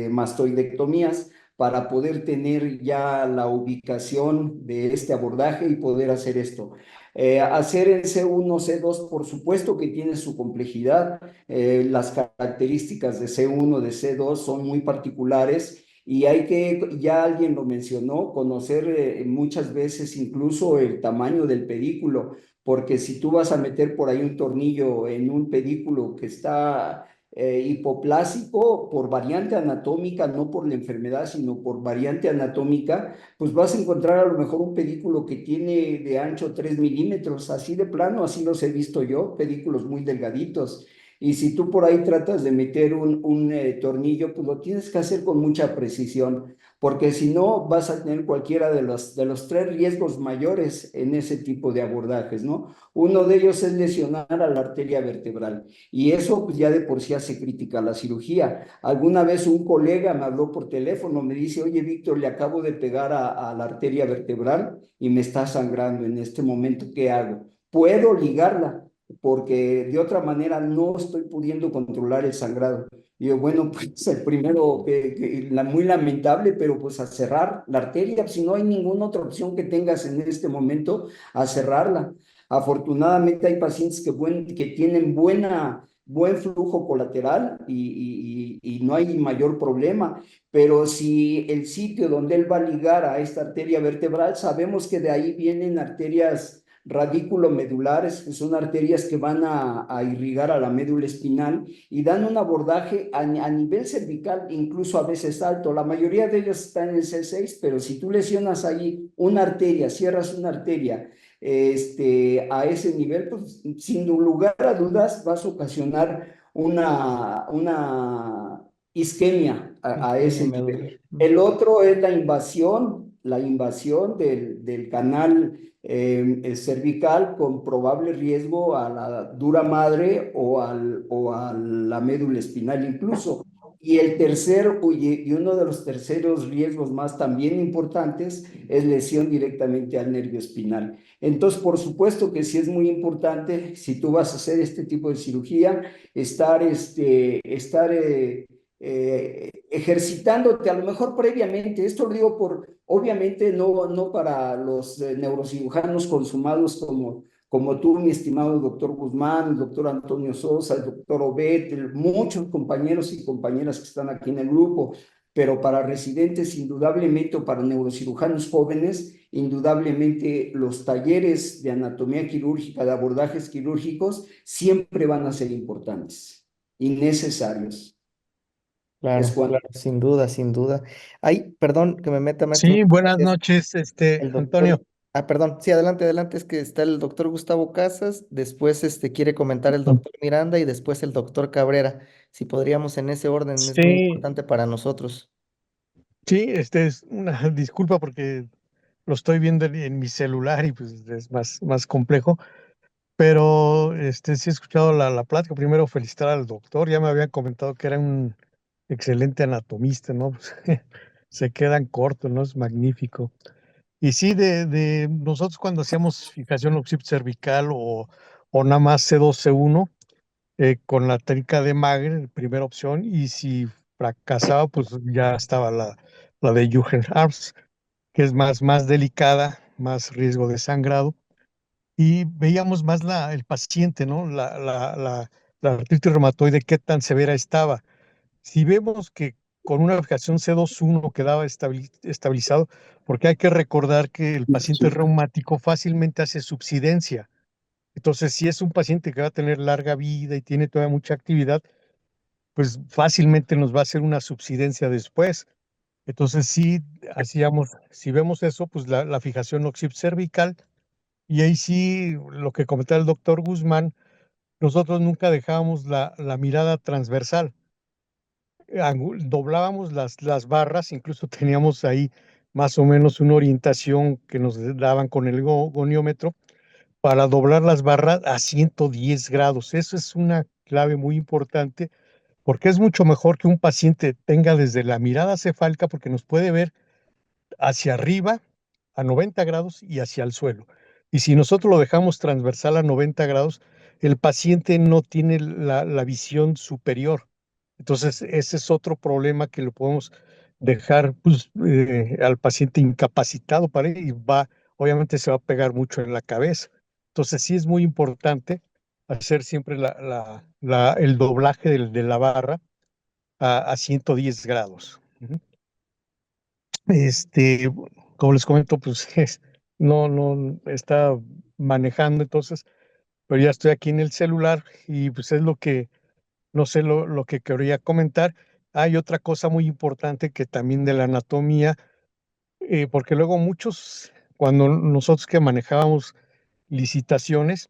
Speaker 2: mastoidectomías para poder tener ya la ubicación de este abordaje y poder hacer esto. Hacer el C1, C2, por supuesto que tiene su complejidad. Las características de C1, de C2 son muy particulares. Y hay que, ya alguien lo mencionó, conocer muchas veces incluso el tamaño del pedículo, porque si tú vas a meter por ahí un tornillo en un pedículo que está hipoplásico por variante anatómica, no por la enfermedad, sino por variante anatómica, pues vas a encontrar a lo mejor un pedículo que tiene de ancho 3 milímetros, así de plano, así los he visto yo, pedículos muy delgaditos. Y si tú por ahí tratas de meter un tornillo, pues lo tienes que hacer con mucha precisión, porque si no vas a tener cualquiera de los tres riesgos mayores en ese tipo de abordajes, ¿no? Uno de ellos es lesionar a la arteria vertebral y eso pues, ya de por sí hace crítica a la cirugía. Alguna vez un colega me habló por teléfono, me dice, oye Víctor, le acabo de pegar a la arteria vertebral y me está sangrando en este momento, ¿qué hago? Puedo ligarla, porque de otra manera no estoy pudiendo controlar el sangrado. Y yo, bueno, pues el primero, muy lamentable, pero pues a cerrar la arteria, si no hay ninguna otra opción que tengas en este momento, a cerrarla. Afortunadamente hay pacientes que tienen buen flujo colateral y no hay mayor problema, pero si el sitio donde él va a ligar a esta arteria vertebral, sabemos que de ahí vienen arterias radículo-medulares, que son arterias que van a irrigar a la médula espinal y dan un abordaje a nivel cervical, incluso a veces alto. La mayoría de ellos están en el C6, pero si tú lesionas ahí una arteria, cierras una arteria a ese nivel, pues sin lugar a dudas vas a ocasionar una isquemia a
Speaker 1: Isquemia
Speaker 2: ese
Speaker 1: medular.
Speaker 2: nivel. El otro es la invasión del canal cervical con probable riesgo a la dura madre o a la médula espinal incluso. Y el tercer, y uno de los terceros riesgos más también importantes es lesión directamente al nervio espinal. Entonces, por supuesto que sí es muy importante, si tú vas a hacer este tipo de cirugía, estar ejercitándote a lo mejor previamente. Esto lo digo obviamente no para los neurocirujanos consumados como tú, mi estimado doctor Guzmán, el doctor Antonio Sosa, el doctor Obed, muchos compañeros y compañeras que están aquí en el grupo, pero para residentes indudablemente o para neurocirujanos jóvenes, indudablemente los talleres de anatomía quirúrgica, de abordajes quirúrgicos, siempre van a ser importantes y necesarios. Es
Speaker 1: Claro,
Speaker 2: cuando
Speaker 1: claro, sin duda, sin duda. Ay, perdón que me meta, maestro.
Speaker 3: Sí, buenas
Speaker 1: Es
Speaker 3: noches,
Speaker 1: el doctor.
Speaker 3: Antonio.
Speaker 1: Ah, perdón. Sí, adelante, adelante. Es que está el doctor Gustavo Casas, después quiere comentar el doctor Miranda y después el doctor Cabrera. Si podríamos en ese orden, es muy
Speaker 3: Sí,
Speaker 1: importante para nosotros.
Speaker 3: sí, es una disculpa porque lo estoy viendo en mi celular y pues es más complejo, pero sí he escuchado la plática. Primero felicitar al doctor, ya me habían comentado que era un excelente anatomista, ¿no? Pues, se quedan cortos, ¿no? Es magnífico. Y sí, de nosotros cuando hacíamos fijación occipital cervical o nada más C2, C1, con la técnica de Magre, primera opción, y si fracasaba, pues ya estaba la de Jürgen Harms, que es más delicada, más riesgo de sangrado, y veíamos más el paciente, ¿no? La artritis reumatoide, qué tan severa estaba. Si vemos que con una fijación C2-1 quedaba estabilizado, porque hay que recordar que el paciente reumático fácilmente hace subsidencia. Entonces, si es un paciente que va a tener larga vida y tiene todavía mucha actividad, pues fácilmente nos va a hacer una subsidencia después. Entonces, sí, hacíamos, si vemos eso, pues la fijación occipital cervical Y ahí sí, lo que comentaba el doctor Guzmán, nosotros nunca dejábamos la mirada transversal. Doblábamos las barras, incluso teníamos ahí más o menos una orientación que nos daban con el goniómetro para doblar las barras a 110 grados. Eso es una clave muy importante porque es mucho mejor que un paciente tenga desde la mirada cefálica porque nos puede ver hacia arriba a 90 grados y hacia el suelo. Y si nosotros lo dejamos transversal a 90 grados, el paciente no tiene la visión superior. Entonces, ese es otro problema que lo podemos dejar pues, al paciente incapacitado para ir y obviamente se va a pegar mucho en la cabeza. Entonces, sí es muy importante hacer siempre el doblaje de la barra a 110 grados. Ujú. Este, como les comento, pues no está manejando, entonces, pero ya estoy aquí en el celular y pues es no sé, lo que quería comentar. Hay otra cosa muy importante que también de la anatomía, porque luego muchos, cuando nosotros que manejábamos licitaciones,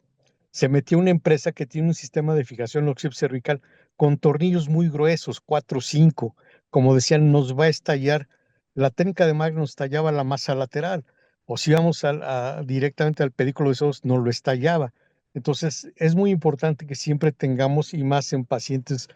Speaker 3: se metió una empresa que tiene un sistema de fijación occipital con tornillos muy gruesos, 4 o 5. Como decían, nos va a estallar. La técnica de Magno nos tallaba la masa lateral, o si íbamos directamente al pedículo de esos, nos lo estallaba. Entonces, es muy importante que siempre tengamos, y más en pacientes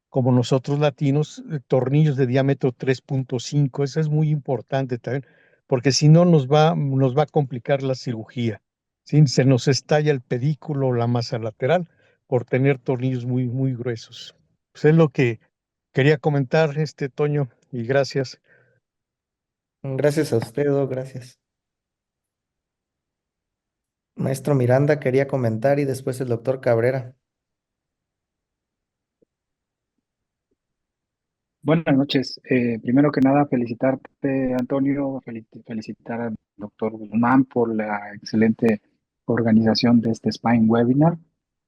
Speaker 3: como nosotros latinos, tornillos de diámetro 3.5. Eso es muy importante también, porque si no nos va a complicar la cirugía. Sí, se nos estalla el pedículo o la masa lateral por tener tornillos muy gruesos. Pues es lo que quería comentar, Toño, y gracias.
Speaker 1: Gracias a usted, Doc, gracias. Maestro Miranda quería comentar y después el doctor Cabrera.
Speaker 8: Buenas noches. Primero que nada, felicitarte, Antonio, felicitar al doctor Guzmán por la excelente organización de este Spine Webinar,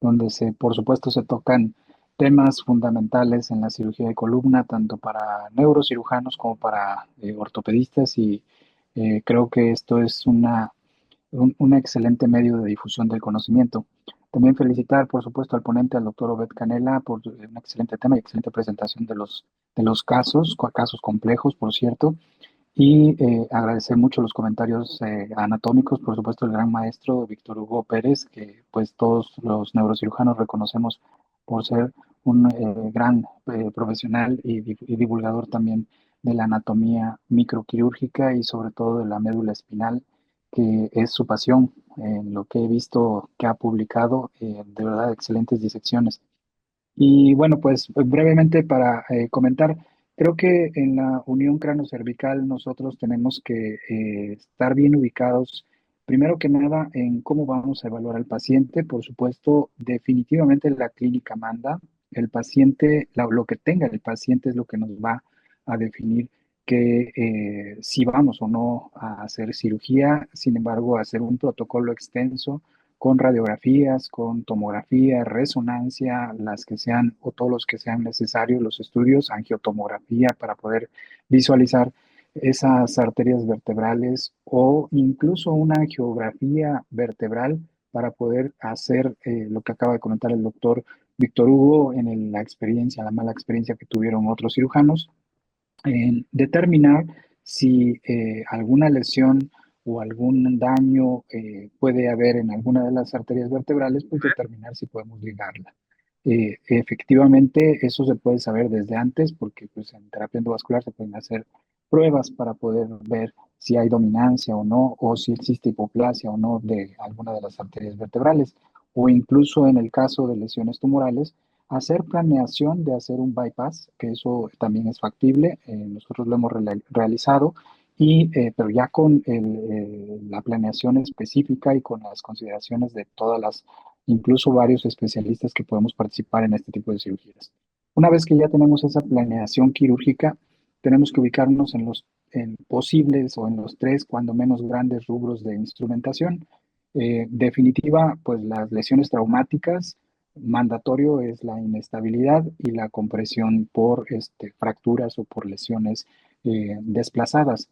Speaker 8: donde por supuesto, se tocan temas fundamentales en la cirugía de columna, tanto para neurocirujanos como para ortopedistas, y creo que esto es un excelente medio de difusión del conocimiento. También felicitar, por supuesto, al ponente, al doctor Obed Canela, por un excelente tema y excelente presentación de los casos, casos complejos, por cierto, y agradecer mucho los comentarios anatómicos, por supuesto, el gran maestro Víctor Hugo Pérez, que pues todos los neurocirujanos reconocemos por ser un gran profesional y divulgador también de la anatomía microquirúrgica y sobre todo de la médula espinal, que es su pasión. En lo que he visto que ha publicado, de verdad, excelentes disecciones. Y bueno, pues brevemente para comentar, creo que en la unión cráneo-cervical nosotros tenemos que estar bien ubicados, primero que nada, en cómo vamos a evaluar al paciente. Por supuesto, definitivamente la clínica manda. El paciente, lo que tenga el paciente es lo que nos va a definir que si vamos o no a hacer cirugía. Sin embargo, hacer un protocolo extenso con radiografías, con tomografía, resonancia, las que sean o todos los que sean necesarios, los estudios, angiotomografía para poder visualizar esas arterias vertebrales o incluso una angiografía vertebral para poder hacer lo que acaba de comentar el doctor Víctor Hugo en la experiencia, la mala experiencia que tuvieron otros cirujanos, en determinar si alguna lesión o algún daño puede haber en alguna de las arterias vertebrales, pues determinar si podemos ligarla. Efectivamente, eso se puede saber desde antes porque pues, en terapia endovascular se pueden hacer pruebas para poder ver si hay dominancia o no, o si existe hipoplasia o no de alguna de las arterias vertebrales, o incluso en el caso de lesiones tumorales, hacer planeación de hacer un bypass, que eso también es factible. Nosotros lo hemos realizado, pero ya con la planeación específica y con las consideraciones de todas incluso varios especialistas que podemos participar en este tipo de cirugías. Una vez que ya tenemos esa planeación quirúrgica, tenemos que ubicarnos en posibles o en los tres, cuando menos, grandes rubros de instrumentación. Definitiva, pues las lesiones traumáticas, mandatorio es la inestabilidad y la compresión por fracturas o por lesiones desplazadas.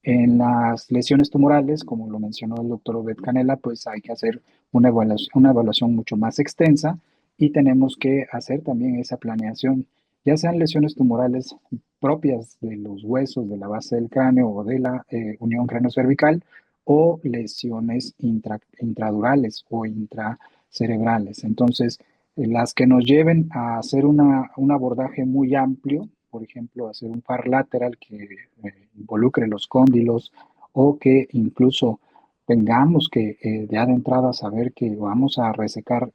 Speaker 8: En las lesiones tumorales, como lo mencionó el doctor Obed Canela, pues hay que hacer una evaluación mucho más extensa y tenemos que hacer también esa planeación, ya sean lesiones tumorales propias de los huesos de la base del cráneo o de la unión cráneo-cervical o lesiones intradurales o intracerebrales. Entonces, las que nos lleven a hacer un abordaje muy amplio, por ejemplo, hacer un par lateral que involucre los cóndilos o que incluso tengamos que ya de entrada saber que vamos a resecar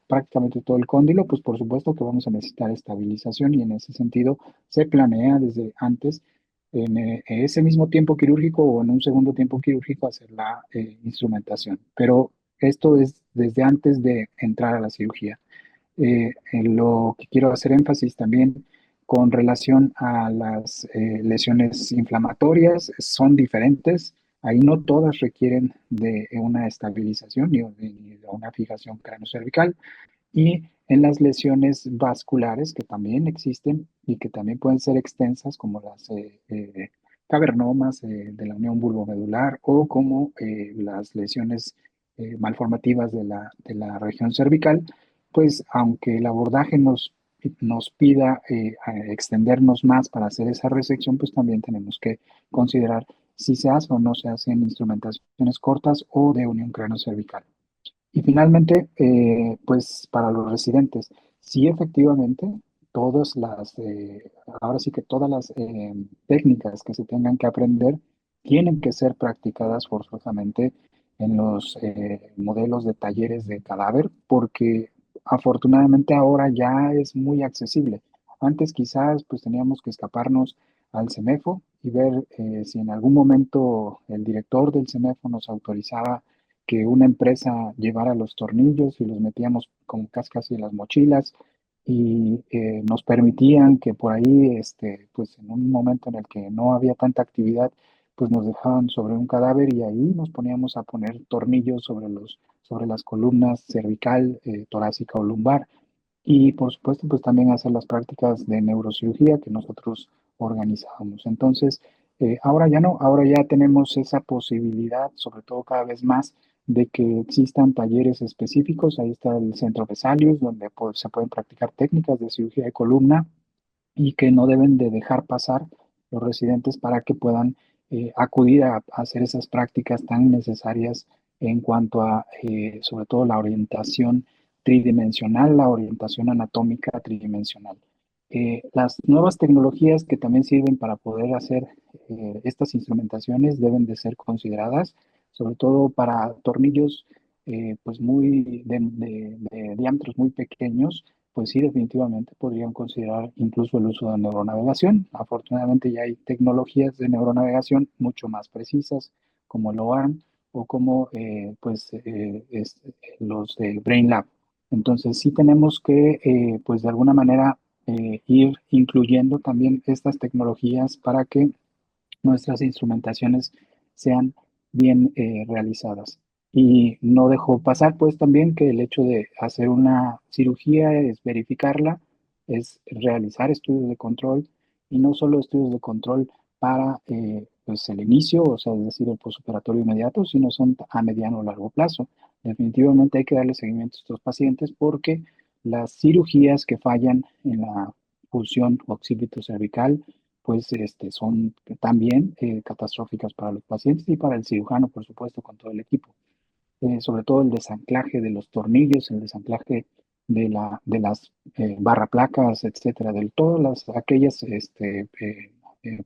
Speaker 8: prácticamente todo el cóndilo, pues por supuesto que vamos a necesitar estabilización y en ese sentido se planea desde antes en ese mismo tiempo quirúrgico o en un segundo tiempo quirúrgico hacer la instrumentación. Pero esto es desde antes de entrar a la cirugía. En lo que quiero hacer énfasis también con relación a las lesiones inflamatorias son diferentes. Ahí no todas requieren de una estabilización ni de una fijación craneocervical. Y en las lesiones vasculares que también existen y que también pueden ser extensas, como las cavernomas de la unión bulbomedular o como las lesiones malformativas de la región cervical, pues aunque el abordaje nos pida extendernos más para hacer esa resección, pues también tenemos que considerar si se hace o no se hacen instrumentaciones cortas o de unión cráneo-cervical. Y finalmente, pues para los residentes, sí efectivamente, ahora sí que todas las técnicas que se tengan que aprender tienen que ser practicadas forzosamente en los modelos de talleres de cadáver, porque afortunadamente ahora ya es muy accesible. Antes quizás pues teníamos que escaparnos al CEMEFO y ver si en algún momento el director del CEMEFO nos autorizaba que una empresa llevara los tornillos y los metíamos como casi en las mochilas y nos permitían que por ahí, pues en un momento en el que no había tanta actividad, pues nos dejaban sobre un cadáver y ahí nos poníamos a poner tornillos sobre las columnas cervical, torácica o lumbar. Y por supuesto, pues también hacer las prácticas de neurocirugía que nosotros organizábamos. Entonces, ahora ya no, ahora ya tenemos esa posibilidad, sobre todo cada vez más, de que existan talleres específicos. Ahí está el Centro Vesalius, donde pues, se pueden practicar técnicas de cirugía de columna y que no deben de dejar pasar los residentes para que puedan acudir a hacer esas prácticas tan necesarias en cuanto a, sobre todo, la orientación tridimensional, la orientación anatómica tridimensional. Las nuevas tecnologías que también sirven para poder hacer estas instrumentaciones deben de ser consideradas, sobre todo para tornillos pues de diámetros muy pequeños, pues sí, definitivamente podrían considerar incluso el uso de neuronavegación. Afortunadamente ya hay tecnologías de neuronavegación mucho más precisas, como el OARM o como los de BrainLab. Entonces sí tenemos que, pues de alguna manera, ir incluyendo también estas tecnologías para que nuestras instrumentaciones sean bien realizadas. Y no dejo pasar pues también que el hecho de hacer una cirugía es verificarla, es realizar estudios de control y no solo estudios de control para pues el inicio, o sea, es decir, el postoperatorio inmediato, sino son a mediano o largo plazo. Definitivamente hay que darle seguimiento a estos pacientes porque las cirugías que fallan en la fusión occipito-cervical pues son también catastróficas para los pacientes y para el cirujano, por supuesto, con todo el equipo. Sobre todo el desanclaje de los tornillos, el desanclaje de las barraplacas, etcétera, de todas aquellas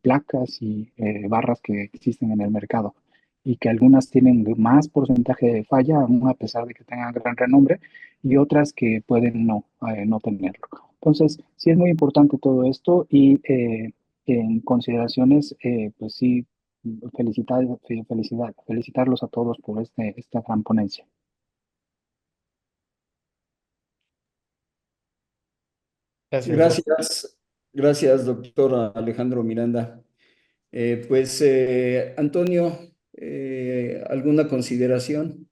Speaker 8: placas y barras que existen en el mercado y que algunas tienen más porcentaje de falla, aún a pesar de que tengan gran renombre, y otras que pueden no tenerlo. Entonces, sí es muy importante todo esto y en consideraciones, pues sí, felicitarlos a todos por esta gran ponencia.
Speaker 1: Gracias, gracias.
Speaker 2: Gracias, doctor Alejandro Miranda. Antonio, ¿alguna consideración?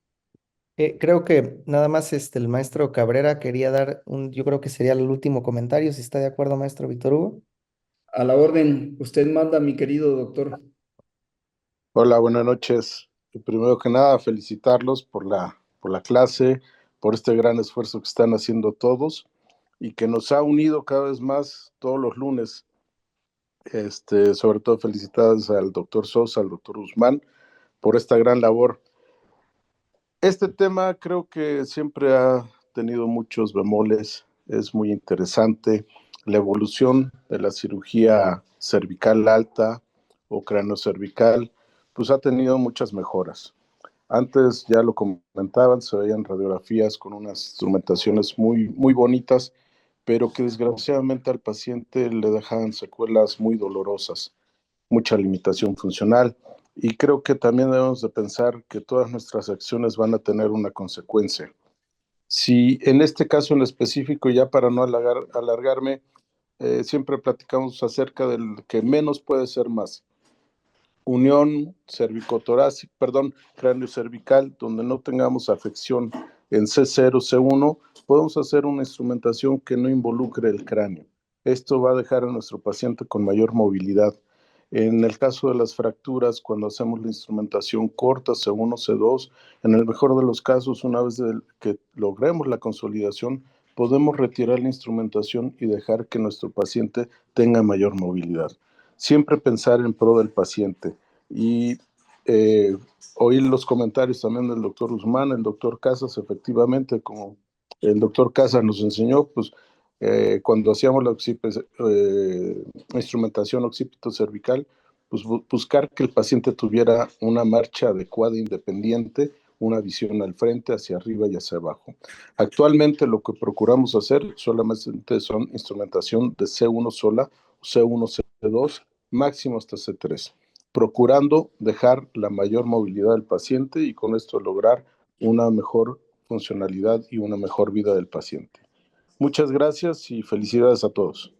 Speaker 1: Creo que nada más el maestro Cabrera quería dar yo creo que sería el último comentario, si está de acuerdo, maestro Víctor Hugo.
Speaker 2: A la orden, usted manda, mi querido doctor.
Speaker 9: Hola, buenas noches. Primero que nada, felicitarlos por la clase, por este gran esfuerzo que están haciendo todos y que nos ha unido cada vez más todos los lunes. Sobre todo felicidades al doctor Sosa, al doctor Guzmán, por esta gran labor. Este tema creo que siempre ha tenido muchos bemoles, es muy interesante. La evolución de la cirugía cervical alta o craneocervical, pues ha tenido muchas mejoras. Antes, ya lo comentaban, se veían radiografías con unas instrumentaciones muy bonitas, pero que desgraciadamente al paciente le dejaban secuelas muy dolorosas, mucha limitación funcional. Y creo que también debemos de pensar que todas nuestras acciones van a tener una consecuencia. Si en este caso en específico, ya para no alargarme, siempre platicamos acerca del que menos puede ser más. Unión cervicotorácica, perdón, cráneo cervical, donde no tengamos afección en C0, C1, podemos hacer una instrumentación que no involucre el cráneo. Esto va a dejar a nuestro paciente con mayor movilidad. En el caso de las fracturas, cuando hacemos la instrumentación corta, C1, C2, en el mejor de los casos, una vez que logremos la consolidación, podemos retirar la instrumentación y dejar que nuestro paciente tenga mayor movilidad. Siempre pensar en pro del paciente. Y oír los comentarios también del doctor Guzmán, el doctor Casas, efectivamente, como el doctor Casas nos enseñó, pues cuando hacíamos la instrumentación occipito-cervical, pues buscar que el paciente tuviera una marcha adecuada, independiente, una visión al frente, hacia arriba y hacia abajo. Actualmente lo que procuramos hacer solamente son instrumentación de C1 sola, C1, C2, máximo hasta C3, procurando dejar la mayor movilidad del paciente y con esto lograr una mejor funcionalidad y una mejor vida del paciente. Muchas gracias y felicidades a todos.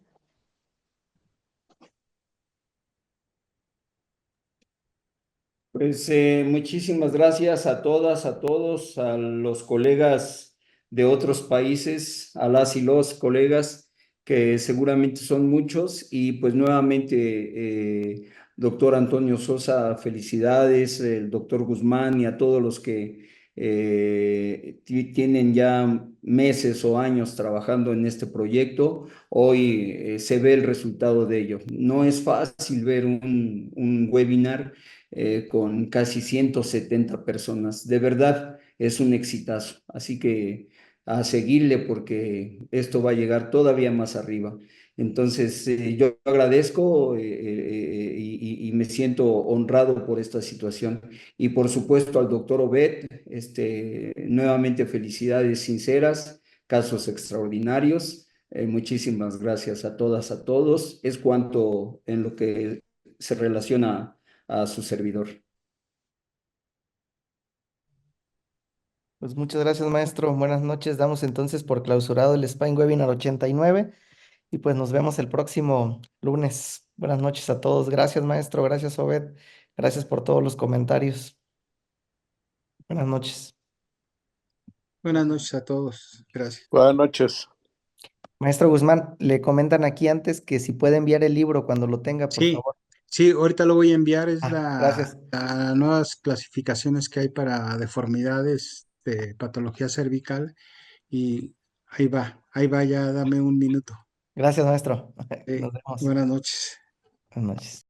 Speaker 2: Pues muchísimas gracias a todas, a todos, a los colegas de otros países, a las y los colegas, que seguramente son muchos, y pues nuevamente, doctor Antonio Sosa, felicidades, el doctor Guzmán y a todos los que tienen ya meses o años trabajando en este proyecto. Hoy se ve el resultado de ello. No es fácil ver un webinar con casi 170 personas. De verdad, es un exitazo. Así que a seguirle porque esto va a llegar todavía más arriba. Entonces, yo agradezco y me siento honrado por esta situación. Y por supuesto al doctor Obed, nuevamente felicidades sinceras, casos extraordinarios. Muchísimas gracias a todas, a todos. Es cuanto en lo que se relaciona a su servidor.
Speaker 1: Pues muchas gracias, maestro. Buenas noches. Damos entonces por clausurado el Spine Webinar 89 y pues nos vemos el próximo lunes. Buenas noches a todos. Gracias, maestro. Gracias, Obed. Gracias por todos los comentarios. Buenas noches.
Speaker 6: Buenas noches a todos. Gracias.
Speaker 9: Buenas noches.
Speaker 1: Maestro Guzmán, le comentan aquí antes que si puede enviar el libro cuando lo tenga, por
Speaker 6: Sí,
Speaker 1: favor.
Speaker 6: sí, ahorita lo voy a enviar. Es
Speaker 1: Gracias.
Speaker 6: las nuevas clasificaciones que hay para deformidades de patología cervical. Y ahí va, ya dame un minuto.
Speaker 1: Gracias, maestro. Nos vemos.
Speaker 6: Buenas noches.
Speaker 1: Buenas noches.